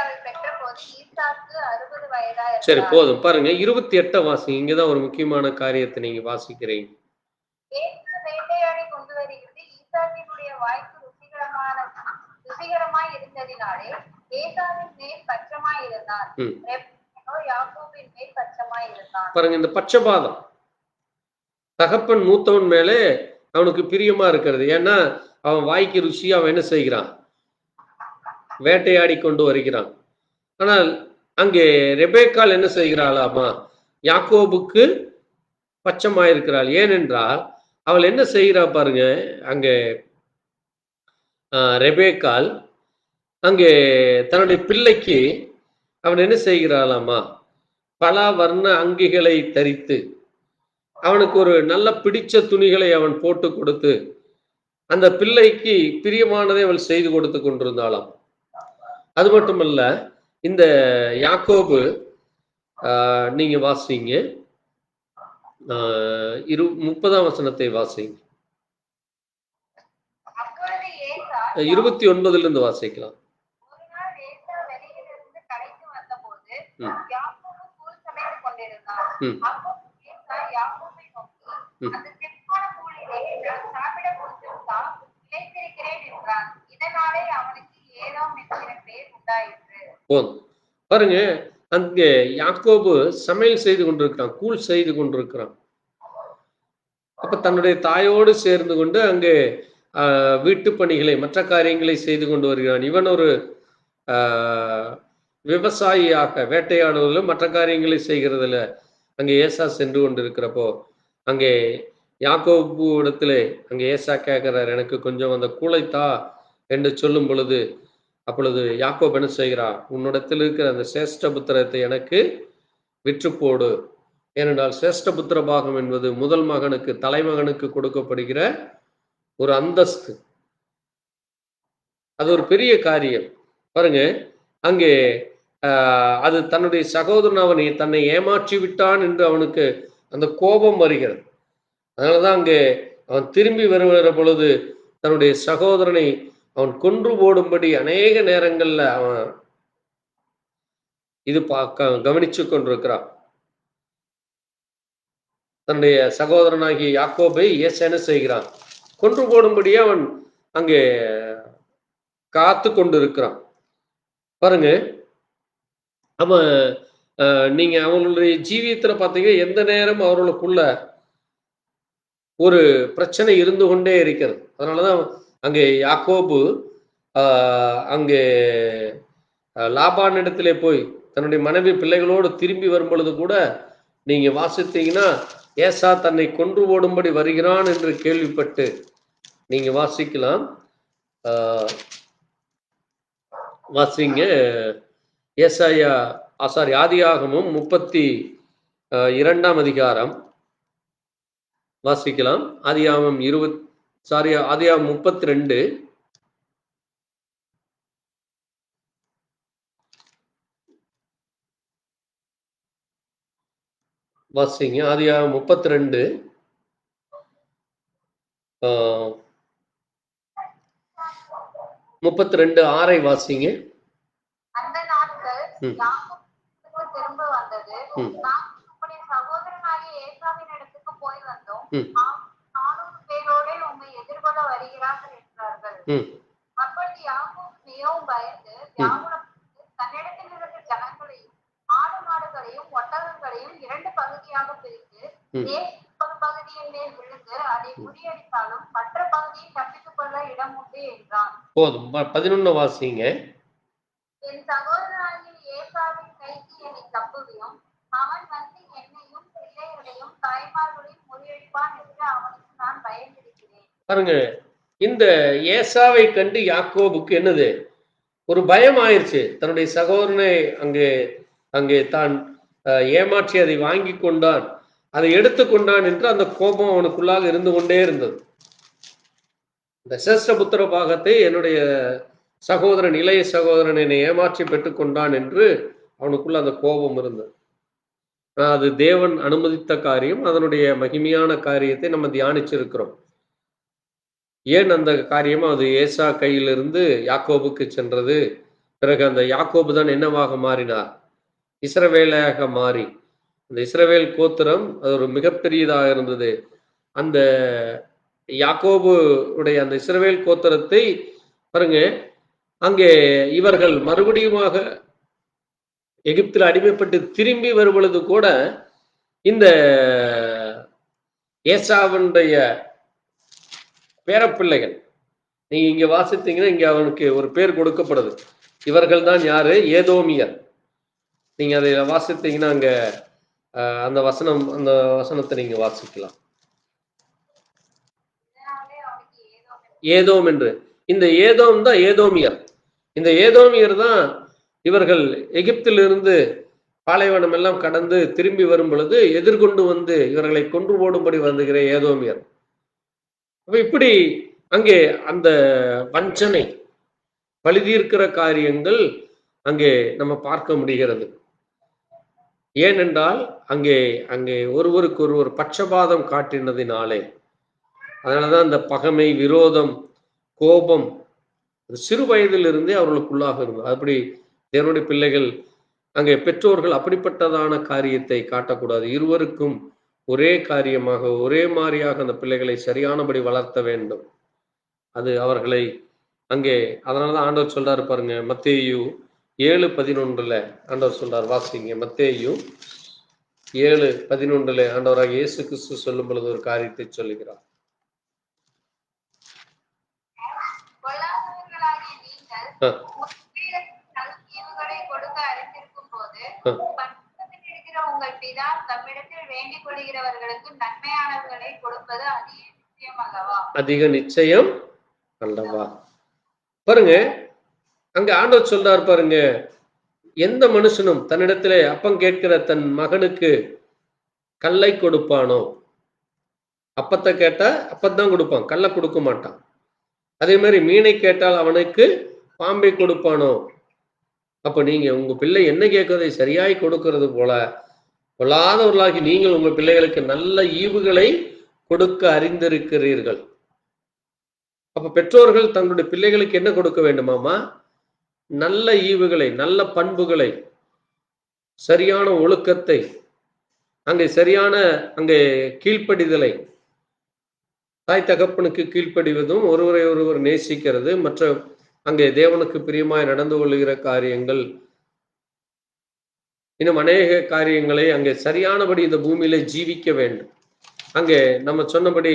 அவள் பெற்ற போது ஈசாக்கு 60 வயதாயிருந்தார். சரி, போதும். பாருங்க 28 வாசிங்க. இங்கதான் ஒரு முக்கியமான காரியத்தை நீங்க வாசிக்கிறீங்க. வேட்டையாடி கொண்டு வருகிறது. ஈசாக்கினுடைய வாய்க்கு ருசிகரமாய் இருந்ததினாலே ஏசாவின் மேல் பட்சமாய் இருந்தான். யாக்கோபின் மேல் பட்சமாய் இருந்தான். பாருங்க, இந்த பட்சபாதம் தகப்பன் மூத்தவன் மேலே அவனுக்கு பிரியமா இருக்கிறது. ஏன்னா அவன் வாய்க்கு ருசி அவன் என்ன செய்கிறான்? வேட்டையாடி கொண்டு வருகிறான். ஆனால் அங்கே ரெபேக்காள் என்ன செய்கிறாளாமா? யாக்கோபுக்கு பட்சமாயிருக்கிறாள். ஏனென்றால் அவள் என்ன செய்கிறா பாருங்க, அங்கே ரெபேக்காள் அங்கே தன்னுடைய பிள்ளைக்கு அவன் என்ன செய்கிறாளாமா? பல வர்ண அங்கிகளை தரித்து அவனுக்கு ஒரு நல்ல பிடிச்ச துணிகளை அவன் போட்டு கொடுத்து அந்த பிள்ளைக்கு பிரியமானதை அவள் செய்து கொடுத்து கொண்டிருந்தாளாம். அது மட்டுமல்ல, இந்த யாக்கோபு நீங்க வாசிங்க 30ஆம் வசனத்தை வாசிங்க. 29 இருந்து வாசிக்கலாம். பாருங்க, அங்கே யாக்கோபு சமையல் செய்து கொண்டிருக்கிறான், கூழ் செய்து கொண்டிருக்கிறான். அப்ப தன்னுடைய தாயோடு சேர்ந்து கொண்டு அங்கே வீட்டு பணிகளை மற்ற காரியங்களை செய்து கொண்டு வருகிறான். இவன் ஒரு விவசாயியாக வேட்டையாடுவதில் மற்ற காரியங்களை செய்கிறதுல அங்கே ஏசா சென்று கொண்டிருக்கிறப்போ அங்கே யாக்கோபு இடத்துல அங்கே ஏசா கேட்கிறார், எனக்கு கொஞ்சம் அந்த கூளைத்தா என்று சொல்லும் பொழுது அப்பொழுது யாக்கோபு என்ன செய்கிறார்? உன்னிடத்தில் இருக்கிற அந்த சேஷ்ட புத்திரத்தை எனக்கு விற்று போடு. ஏனென்றால் சேஷ்ட புத்திர பாகம் என்பது முதல் மகனுக்கு தலைமகனுக்கு கொடுக்கப்படுகிற ஒரு அந்தஸ்து. அது ஒரு பெரிய காரியம். பாருங்க, அங்கே அது தன்னுடைய சகோதரன் அவனை தன்னை ஏமாற்றி விட்டான் என்று அவனுக்கு அந்த கோபம் வருகிறது. அதனாலதான் அங்கே அவன் திரும்பி வருகிற பொழுது தன்னுடைய சகோதரனை அவன் கொன்று போடும்படி அநேக நேரங்கள்ல அவன் இது கவனிச்சு கொண்டிருக்கிறான். தன்னுடைய சகோதரனாகிய யாக்கோபை ஏசா என்ன செய்கிறான்? கொன்று போடும்படியே அவன் அங்கே காத்து கொண்டு இருக்கிறான். பாருங்க, அவன் நீங்க அவங்களுடைய ஜீவியத்துல பார்த்தீங்க, எந்த நேரம் அவர்களுக்குள்ள ஒரு பிரச்சனை இருந்து கொண்டே இருக்கிறது. அதனாலதான் அங்கே யாக்கோபு அங்கே லாபான் இடத்திலே போய் தன்னுடைய மனைவி பிள்ளைகளோடு திரும்பி வரும் பொழுது கூட நீங்க வாசித்தீங்கன்னா ஏசா தன்னை கொன்று போடும்படி வருகிறான் என்று கேள்விப்பட்டு நீங்க வாசிக்கலாம். வாசிங்க ஏசாயா ஆதியாகமும் 32ஆம் அதிகாரம் வாசிக்கலாம். ஆதியாகமம் 32 வாசிங்க. ஆதியாகமம் 32 6 வாசிங்க. அந்த நாட்கள் திரும்ப வந்தது. சகோதரனாகிய ஏசாவின் இடத்துக்கு போய் வந்தோம். 400 பேரோட உம்மை எதிர்கொள்ள வருகிறார்கள் என்றார்கள். அப்பொழுது யாக்கோபு மிகவும் பயந்து தன்னிடத்தில் இருந்த ஜனங்களையும் ஆடு மாடுகளையும் ஒட்டகங்களையும் 2 பகுதியாக பிரித்து ஒரு பகுதி பகுதியின் மேல் விழுந்து அதை முறியடித்தாலும் மற்ற பகுதியை தப்பித்துக் கொள்ள இடம் உண்டு என்றான். போதும். 11 வாசிங்க. என் சகோதரனாகிய ஏசாவின் கைக்கு என்னை தப்புவியும், அவன் வந்து என்னையும் பிள்ளைகளையும் தாய்மார்களையும் முறியடிப்பான் என்று அவனுக்கு நான் பயந்திருக்கிறேன். பாருங்க, இந்த ஏசாவை கண்டு யாக்கோபுக்கு என்னது ஒரு பயம் ஆயிடுச்சு. தன்னுடைய சகோதரனை அங்கே தான் ஏமாற்றி அதை வாங்கி கொண்டான், அதை எடுத்துக்கொண்டான் என்று அந்த கோபம் அவனுக்குள்ளாக இருந்து கொண்டே இருந்தது. இந்த சேஷ்டபுத்திர பாகத்தை என்னுடைய சகோதரன், இளைய சகோதரன் என்னை ஏமாற்றி பெற்றுக்கொண்டான் என்று அவனுக்குள்ள அந்த கோபம் இருந்தது. அது தேவன் அனுமதித்த காரியம். அதனுடைய மகிமையான காரியத்தை நம்ம தியானிச்சிருக்கிறோம். ஏன் அந்த காரியமா அது ஏசா கையிலிருந்து யாக்கோபுக்கு சென்றது? பிறகு அந்த யாக்கோபு தான் என்னவாக மாறினார்? இஸ்ரவேலாக மாறி, அந்த இஸ்ரவேல் கோத்திரம் அது ஒரு மிகப்பெரியதாக இருந்தது. அந்த யாக்கோபு உடைய அந்த இஸ்ரவேல் கோத்திரத்தை பாருங்க, அங்கே இவர்கள் மறுபடியுமாக எகிப்தில் அடிமைப்பட்டு திரும்பி வரும்பொழுது கூட இந்த ஏசாவுடைய பேரப்பிள்ளைகள், நீங்க இங்க வாசித்தீங்கன்னா இங்க அவனுக்கு ஒரு பேர் கொடுக்கப்படுது. இவர்கள் தான் யாரு? ஏதோமியர். நீங்க அதை வாசித்தீங்கன்னா அங்க அந்த வசனத்தை நீங்க வாசிக்கலாம். ஏதோம் என்று, இந்த ஏதோம் தான் ஏதோமியர். இந்த ஏதோமியர் தான் இவர்கள் எகிப்திலிருந்து பாலைவனம் எல்லாம் கடந்து திரும்பி வரும் பொழுது எதிர்கொண்டு வந்து இவர்களை கொன்று போடும்படி வந்துகிற ஏதோமியர். இப்படி அங்கே அந்த வஞ்சனை, பழிதீர்க்கிற காரியங்கள் அங்கே நம்ம பார்க்க முடிகிறது. ஏனென்றால் அங்கே ஒருவருக்கு ஒருவர் பட்சபாதம் காட்டினதினாலே, அதனாலதான் அந்த பகைமை, விரோதம், கோபம் சிறு வயதிலிருந்தே அவர்களுக்குள்ளாக இருந்தது. அப்படி தேவனுடைய பிள்ளைகள், அங்கே பெற்றோர்கள் அப்படிப்பட்டதான காரியத்தை காட்டக்கூடாது. இருவருக்கும் ஒரே காரியமாக, ஒரே மாதிரியாக அந்த பிள்ளைகளை சரியானபடி வளர்த்த வேண்டும். அது அவர்களை அங்கே, அதனாலதான் ஆண்டவர் சொல்றாரு பாருங்க, மத்தேயு 7:11 ஆண்டவர் சொல்றார், வாசிங்க. மத்தேயு 7:11 ஆண்டவராக இயேசு கிறிஸ்து சொல்லும் பொழுது ஒரு காரியத்தை சொல்லுகிறார். அதிக நிச்சயம் அல்லவா? பாருங்க, அங்க ஆண்டவர் சொல்றார் பாருங்க, எந்த மனுஷனும் தன்னிடத்திலே அப்பம் கேட்கிற தன் மகனுக்கு கல்லை கொடுப்பானோ? அப்பத்தை கேட்டா அப்பத்தான் கொடுப்பான், கல்லை கொடுக்க மாட்டான். அதே மாதிரி மீனை கேட்டால் அவனுக்கு பாம்பை கொடுப்பானோ? அப்ப நீங்க உங்க பிள்ளை என்ன கேட்கறதை சரியாய் கொடுக்கிறது போல கொள்ளாதவர்களாகி நீங்கள் உங்க பிள்ளைகளுக்கு நல்ல ஈவுகளை கொடுக்க அறிந்திருக்கிறீர்கள். அப்ப பெற்றோர்கள் தங்களுடைய பிள்ளைகளுக்கு என்ன கொடுக்க வேண்டுமாமா? நல்ல ஈவுகளை, நல்ல பண்புகளை, சரியான ஒழுக்கத்தை, சரியான கீழ்ப்படிதலை, தாய் தகப்பனுக்கு கீழ்ப்படிவதும், ஒருவரை ஒருவர் நேசிக்கிறது, மற்ற தேவனுக்கு பிரியமாய் நடந்து கொள்ளுகிற காரியங்கள், இன்னும் அநேக காரியங்களை சரியானபடி இந்த பூமியில ஜீவிக்க வேண்டும். நம்ம சொன்னபடி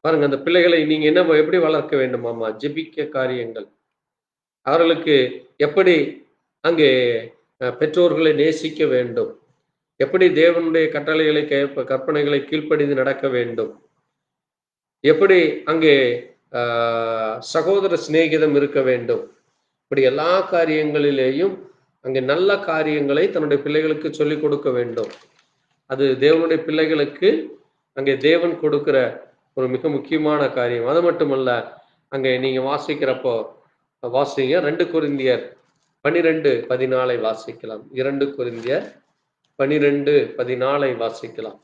பாருங்க, அந்த பிள்ளைகளை நீங்க எப்படி வளர்க்க வேண்டுமாமா? ஜெபிக்க காரியங்கள், அவர்களுக்கு எப்படி பெற்றோர்களை நேசிக்க வேண்டும், எப்படி தேவனுடைய கட்டளைகளை கற்பனைகளை கீழ்ப்படிந்து நடக்க வேண்டும், எப்படி சகோதர சிநேகிதம் இருக்க வேண்டும், இப்படி எல்லா காரியங்களிலேயும் நல்ல காரியங்களை தன்னுடைய பிள்ளைகளுக்கு சொல்லிக் கொடுக்க வேண்டும். அது தேவனுடைய பிள்ளைகளுக்கு தேவன் கொடுக்கிற ஒரு மிக முக்கியமான காரியம். அது மட்டுமல்ல, நீங்க வாசிக்கிறப்போ வாசிங்க, 2 கொரிந்தியர் 12:14 வாசிக்கலாம். 2 கொரிந்தியர் 12:14 வாசிக்கலாம்.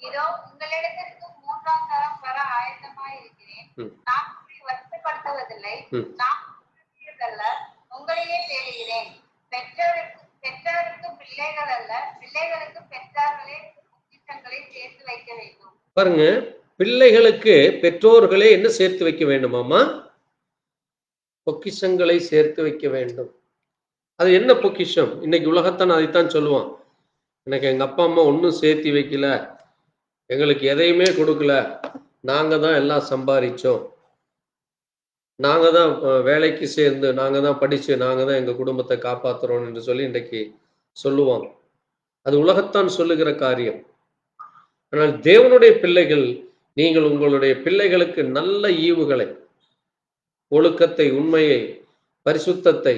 இதோ உங்களிடத்திற்கு 3ஆம் தரம் வர ஆயத்தமாய் இருக்கிறேன். நான் உங்களை வருத்தப்படுத்துவதில்லை, நான் உங்களையே தேடுகிறேன். பெற்றோருக்கு பிள்ளைகள் அல்ல, பிள்ளைகளுக்கு பெற்றார்களே பொக்கிஷங்களை சேர்த்து வைக்க வேண்டும். பாருங்க, பிள்ளைகளுக்கு பெற்றோர்களே என்ன சேர்த்து வைக்க வேண்டுமாமா? பொக்கிஷங்களை சேர்த்து வைக்க வேண்டும். அது என்ன பொக்கிஷம்? இன்னைக்கு உலகத்தான் அதைத்தான் சொல்லுவான். எனக்கு எங்க அப்பா அம்மா ஒன்றும் சேர்த்து வைக்கல, எங்களுக்கு எதையுமே கொடுக்கல, நாங்க தான் எல்லாம் சம்பாதிச்சோம், நாங்க தான் வேலைக்கு சேர்ந்து, நாங்க தான் படிச்சு, நாங்க தான் எங்க குடும்பத்தை காப்பாத்துறோம் என்று சொல்லி இன்றைக்கு சொல்லுவாங்க. அது உலகத்தான் சொல்லுகிற காரியம். ஆனால் தேவனுடைய பிள்ளைகள், நீங்கள் உங்களுடைய பிள்ளைகளுக்கு நல்ல ஈவுகளை, ஒழுக்கத்தை, உண்மையை, பரிசுத்தத்தை,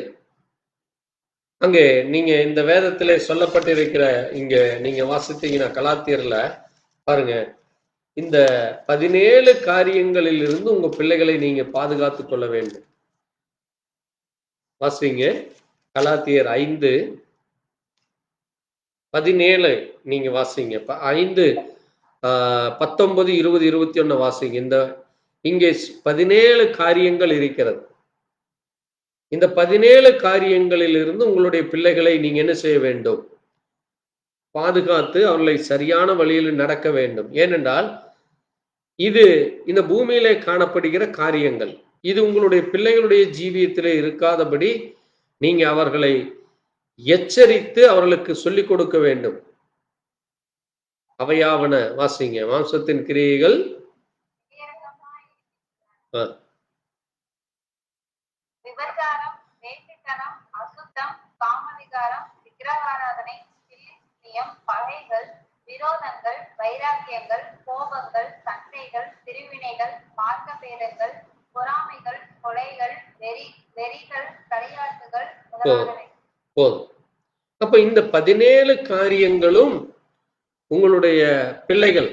அங்கே நீங்க இந்த வேதத்திலே சொல்லப்பட்டிருக்கிற, இங்க நீங்க வாசித்தீங்கன்னா கலாத்தியர்ல பாருங்க, இந்த 17 காரியங்களில் இருந்து உங்க பிள்ளைகளை நீங்க பாதுகாத்துக் கொள்ள வேண்டும். வாசிங்க, கலாத்தியர் 5:17 நீங்க வாசிங்க. 5:19, 20, 21 வாசிங்க. இங்கே 17 காரியங்கள் இருக்கிறது. இந்த 17 காரியங்களில் இருந்து உங்களுடைய பிள்ளைகளை நீங்க என்ன செய்ய வேண்டும்? பாதுகாத்து அவர்களை சரியான வழியில் நடக்க வேண்டும். ஏனென்றால் இது இந்த பூமியிலே காணப்படுகிற காரியங்கள். இது உங்களுடைய பிள்ளைகளுடைய ஜீவியத்திலே இருக்காதபடி நீங்க அவர்களை எச்சரித்து அவர்களுக்கு சொல்லிக் கொடுக்க வேண்டும். அவையாவன வாசிங்க. மாம்சத்தின் கிரியைகள், விபச்சாரம், வேசித்தனம், அசுத்தம், காமவிகாரம், விக்கிரகாராதனை, சில்லியம், பகைகள், விரோதங்கள், வைராக்கியங்கள், கோபங்கள், சண்டைகள், பிரிவினைகள், மார்க்க பேதங்கள், பொறாமைகள், கொலைகள், வெறிகள், களியாட்டுகள் முதலானவை. போதும். அப்ப இந்த 17 காரியங்களும் உங்களுடைய பிள்ளைகள்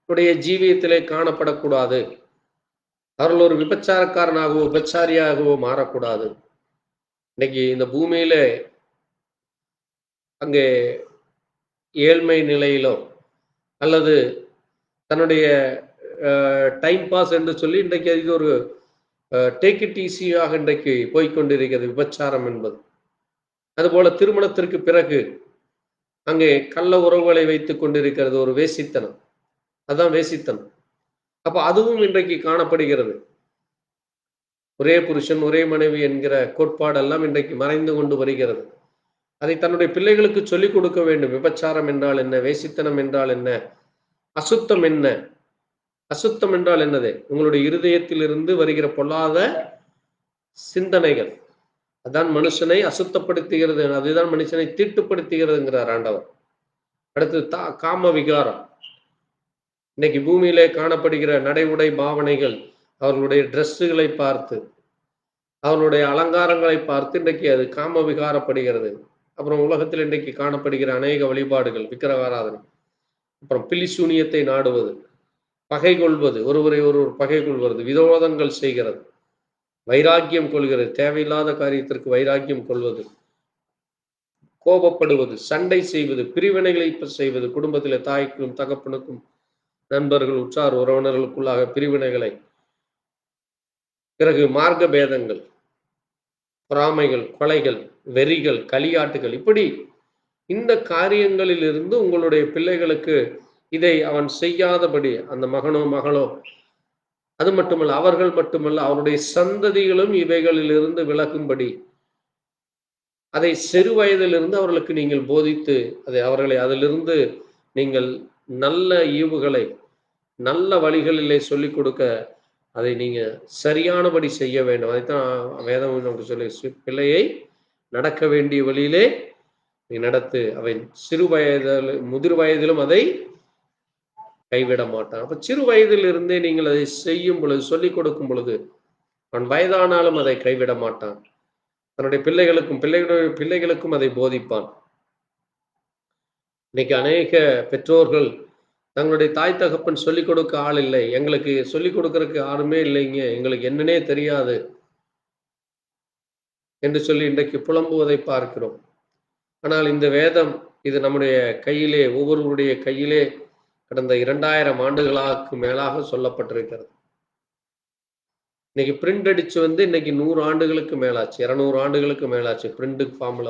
உடைய ஜீவியத்திலே காணப்படக்கூடாது. அவர்கள் ஒரு விபச்சாரக்காரனாகவோ விபச்சாரியாகவோ மாறக்கூடாது. இன்னைக்கு இந்த பூமியில அங்கே ஏழ்மை நிலையிலோ அல்லது தன்னுடைய டைம் பாஸ் என்று சொல்லி இன்றைக்கு இது ஒரு டேக் இட் ஈஸியாக இன்றைக்கு போய்கொண்டிருக்கிறது விபச்சாரம் என்பது. அதுபோல திருமணத்திற்கு பிறகு அங்கே கள்ள உறவுகளை வைத்துக் கொண்டிருக்கிறது ஒரு வேசித்தனம். அதுதான் வேசித்தனம். அப்ப அதுவும் இன்றைக்கு காணப்படுகிறது. ஒரே புருஷன் ஒரே மனைவி என்கிற கோட்பாடெல்லாம் இன்றைக்கு மறைந்து கொண்டு வருகிறது. அதை தன்னுடைய பிள்ளைகளுக்கு சொல்லிக் கொடுக்க வேண்டும். விபச்சாரம் என்றால் என்ன, வேசித்தனம் என்றால் என்ன, அசுத்தம் என்ன. அசுத்தம் என்றால் என்னது? உங்களுடைய இருதயத்தில் இருந்து வருகிற பொல்லாத சிந்தனைகள். அதான் மனுஷனை அசுத்தப்படுத்துகிறது, அதுதான் மனுஷனை தீட்டுப்படுத்துகிறதுங்கிறார் ஆண்டவர். அடுத்து காம விகாரம். இன்னைக்கு பூமியிலே காணப்படுகிற நடை உடை பாவனைகள், அவர்களுடைய ட்ரெஸ்ஸுகளை பார்த்து, அவர்களுடைய அலங்காரங்களை பார்த்து இன்றைக்கு அது காம விகாரப்படுகிறது. அப்புறம் உலகத்தில் இன்றைக்கு காணப்படுகிற அநேக வழிபாடுகள், விக்கிரகாராதனை, அப்புறம் பிலிசூனியத்தை நாடுவது, பகை கொள்வது, ஒருவரை ஒருவர் பகை கொள்வது, விரோதங்கள் செய்கிறது, வைராக்கியம் கொள்கிறது, தேவையில்லாத காரியத்திற்கு வைராக்கியம் கொள்வது, கோபப்படுவது, சண்டை செய்வது, பிரிவினைகளை செய்வது, குடும்பத்தில் தாய்க்கும் தகப்பனுக்கும் நண்பர்கள் உற்றார் உறவினர்களுக்குள்ளாக பிரிவினைகளை, பிறகு மார்க்க பேதங்கள், பொறாமைகள், கொலைகள், வெறிகள், களியாட்டுகள், இப்படி இந்த காரியங்களில் இருந்து உங்களுடைய பிள்ளைகளுக்கு இதை அவன் செய்யாதபடி அந்த மகனோ மகளோ, அது மட்டுமல்ல அவர்கள் மட்டுமல்ல அவருடைய சந்ததிகளும் இவைகளிலிருந்து விலகும்படி அதை சிறு வயதிலிருந்து அவர்களுக்கு நீங்கள் போதித்து அவர்களை அதிலிருந்து நீங்கள் நல்ல ஈவுகளை நல்ல வழிகளிலே சொல்லிக் கொடுக்க அதை நீங்க சரியானபடி செய்ய வேண்டும். அதைத்தான் வேதம் நமக்கு சொல்லி, பிள்ளையை நடக்க வேண்டிய வழியிலே நீ நடத்து, அவன் சிறு வயதில் முதிர் வயதிலும் அதை கைவிட மாட்டான். அப்ப சிறு வயதில் இருந்தே நீங்கள் அதை செய்யும் பொழுது, சொல்லிக் கொடுக்கும் பொழுது, அவன் வயதானாலும் அதை கைவிட மாட்டான். தன்னுடைய பிள்ளைகளுக்கும் அதை போதிப்பான். இன்னைக்கு அநேக பெற்றோர்கள் தங்களுடைய தாய் தகப்பன் சொல்லிக் கொடுக்க ஆள் இல்லை, எங்களுக்கு சொல்லிக் கொடுக்கறதுக்கு யாருமே இல்லைங்க, எங்களுக்கு என்னன்னே தெரியாது என்று சொல்லி இன்றைக்கு புலம்புவதை பார்க்கிறோம். ஆனால் இந்த வேதம் இது நம்முடைய கையிலே, ஒவ்வொருவருடைய கையிலே கடந்த 2000 ஆண்டுகளுக்கு மேலாக சொல்லப்பட்டிருக்கிறது. இன்னைக்கு பிரிண்ட் அடிச்சு இன்னைக்கு 100 ஆண்டுகளுக்கு மேலாச்சு, 200 ஆண்டுகளுக்கு மேலாச்சு பிரிண்ட் ஃபார்ம்ல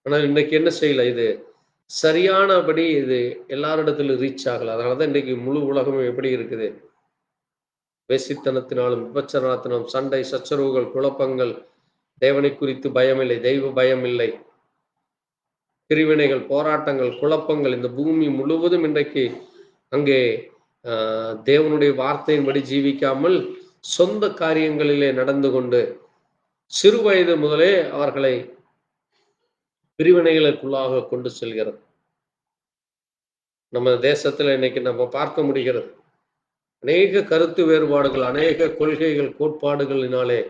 ஆனால் இன்னைக்கு என்ன செய்யல, இது சரியானபடி இது எல்லாரிடத்திலும் ரீச் ஆகல. அதனாலதான் இன்றைக்கு முழு உலகமும் எப்படி இருக்குது, வேசித்தனத்தினாலும் விபச்சாரத்தினாலும் சண்டை, சச்சரவுகள், குழப்பங்கள், தேவனை குறித்து பயமில்லை, தெய்வ பயம் இல்லை, பிரிவினைகள், போராட்டங்கள், குழப்பங்கள் இந்த பூமி முழுவதும் இன்றைக்கு அங்கே தேவனுடைய வார்த்தையின்படி ஜீவிக்காமல் சொந்த காரியங்களிலே நடந்து கொண்டு சிறு வயது முதலே அவர்களை பிரிவினைகளுக்குள்ளாக கொண்டு செல்கிறது. நம்ம தேசத்துல இன்னைக்கு நம்ம பார்க்க முடிகிறது. அநேக கருத்து வேறுபாடுகள், அநேக கொள்கைகள், கோட்பாடுகளினாலே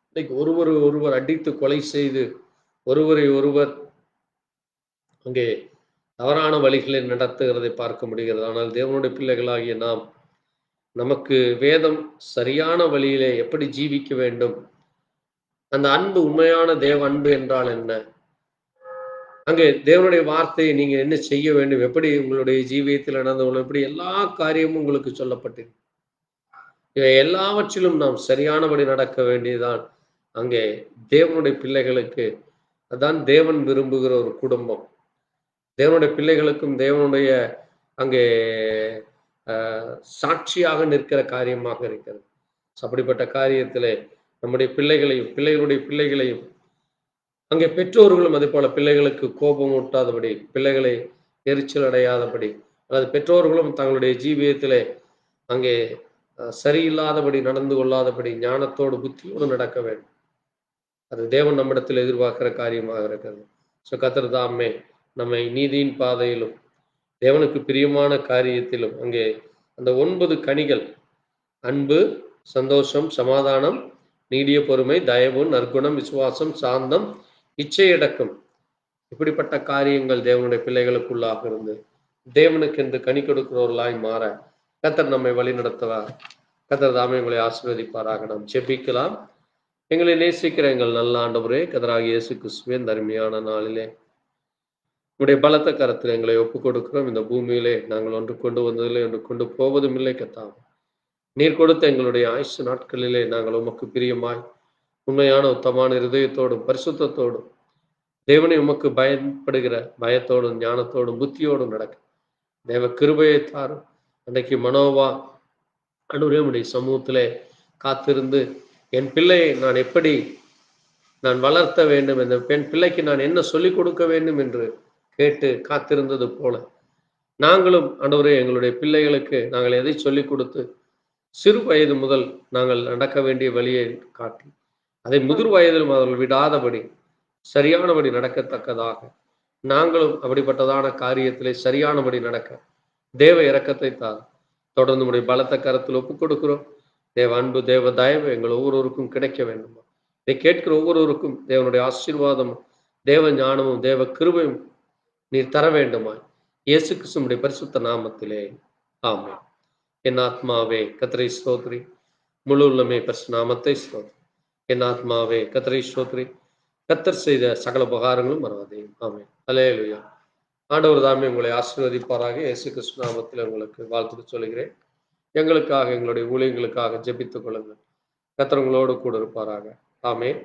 இன்னைக்கு ஒருவர் அடித்து கொலை செய்து ஒருவரை ஒருவர் அங்கே தவறான வழிகளில் நடத்துகிறதை பார்க்க முடிகிறது. ஆனால் தேவனுடைய பிள்ளைகளாகிய நாம், நமக்கு வேதம் சரியான வழியிலே எப்படி ஜீவிக்க வேண்டும், அந்த அன்பு, உண்மையான தேவ அன்பு என்றால் என்ன, அங்கே தேவனுடைய வார்த்தையை நீங்க என்ன செய்ய வேண்டும், எப்படி உங்களுடைய ஜீவியத்தில் நடந்து கொள்ளும், எப்படி எல்லா காரியமும் உங்களுக்கு சொல்லப்பட்டது. இவை எல்லாவற்றிலும் நாம் சரியானபடி நடக்க வேண்டியதுதான் அங்கே தேவனுடைய பிள்ளைகளுக்கு. அதான் தேவன் விரும்புகிற ஒரு குடும்பம். தேவனுடைய பிள்ளைகளுக்கும் தேவனுடைய அங்கே சாட்சியாக நிற்கிற காரியமாக இருக்கிறது. அப்படிப்பட்ட காரியத்திலே நம்முடைய பிள்ளைகளையும் பிள்ளைகளுடைய பிள்ளைகளையும் அங்கே பெற்றோர்களும் அதே போல பிள்ளைகளுக்கு கோபம் ஊட்டாதபடி, பிள்ளைகளை எரிச்சல் அடையாதபடி, அல்லது பெற்றோர்களும் தங்களுடைய ஜீவியத்திலே அங்கே சரியில்லாதபடி நடந்து கொள்ளாதபடி ஞானத்தோடு புத்தியோடு நடக்க வேண்டும். அது தேவன் நம்மிடத்தில் எதிர்பார்க்கிற காரியமாக இருக்கிறது. கர்த்தர் தாமே நம்மை நீதியின் பாதையிலும் தேவனுக்கு பிரியமான காரியத்திலும் அங்கே அந்த 9 கனிகள், அன்பு, சந்தோஷம், சமாதானம், நீடிய பொறுமை, தயவு, நற்குணம், விசுவாசம், சாந்தம், இச்சையடக்கம், இப்படிப்பட்ட காரியங்கள் தேவனுடைய பிள்ளைகளுக்குள்ளாக இருந்து தேவனுக்கு என்று கனி கொடுக்கிறவர்களாய் மாற கர்த்தர் நம்மை வழி நடத்துவார். கர்த்தர் தாமே உங்களை ஆசீர்வதிப்பாராக. நாம் ஜெபிக்கலாம். எங்களை நேசிக்கிற எங்கள் நல்ல ஆண்டவரே, கர்த்தராகிய இயேசு கிறிஸ்துவின் அருமையான நாளிலே உடைய பலத்த கரத்தில் எங்களை ஒப்புக் கொடுக்கிறோம். இந்த பூமியிலே நாங்கள் ஒன்று கொண்டு வந்ததில்லை, ஒன்று கொண்டு போவதும் இல்லை. கர்த்தாவே, நீர் கொடுத்த எங்களுடைய ஆயுசு நாட்களிலே நாங்கள் உமக்கு பிரியமாய் உண்மையான உத்தமான இருதயத்தோடும் பரிசுத்தத்தோடும் தேவனை உமக்கு பயன்படுகிற பயத்தோடும் ஞானத்தோடும் புத்தியோடும் நடக்க தேவ கிருபையை தாரும். அன்றைக்கு மனோவா அனுரேமுடைய சமூகத்திலே காத்திருந்து என் பிள்ளையை நான் எப்படி நான் வளர்த்த வேண்டும், இந்த பெண் பிள்ளைக்கு நான் என்ன சொல்லிக் கொடுக்க வேண்டும் என்று கேட்டு காத்திருந்தது போல நாங்களும் ஆண்டவரே எங்களுடைய பிள்ளைகளுக்கு நாங்கள் எதை சொல்லிக் கொடுத்து சிறு வயது முதல் நாங்கள் நடக்க வேண்டிய வழியை காட்டி அதை முதிர் வயதிலும் அவர்கள் விடாதபடி சரியானபடி நடக்கத்தக்கதாக நாங்களும் அப்படிப்பட்டதான காரியத்திலே சரியானபடி நடக்க தேவ இரக்கத்தை தான் தொடர்ந்து உடைய பலத்த கரத்தில் ஒப்புக் கொடுக்கிறோம். தேவ அன்பு, தேவ தயவு எங்கள் ஒவ்வொருவருக்கும் கிடைக்க வேண்டுமா. இதை கேட்கிற ஒவ்வொருவருக்கும் தேவனுடைய ஆசீர்வாதமும் தேவ ஞானமும் தேவ கிருபையும் நீர் தர வேண்டுமா. இயேசு கிறிஸ்துவின் பரிசுத்த நாமத்திலே ஆமென். என் ஆத்மாவே கர்த்தரை ஸ்தோத்திரி, முழு உள்ளமே பரிசுத்த நாமத்தை ஸ்தோத்திரி. என் ஆத்மாவே கர்த்தரை ஸ்தோத்திரி, கர்த்தர் செய்த சகல உபகாரங்களும் மறவாதே. ஆமென். அல்லேலூயா. ஆண்டவர் தாமே உங்களை ஆசீர்வதிப்பாராக. இயேசு கிறிஸ்து நாமத்தில் உங்களுக்கு வாழ்த்து சொல்கிறேன். எங்களுக்காக, எங்களுடைய ஊழியர்களுக்காக ஜெபித்துக் கொள்ளுங்கள். கர்த்தர் உங்களோடு கூட இருப்பாராக. ஆமென்.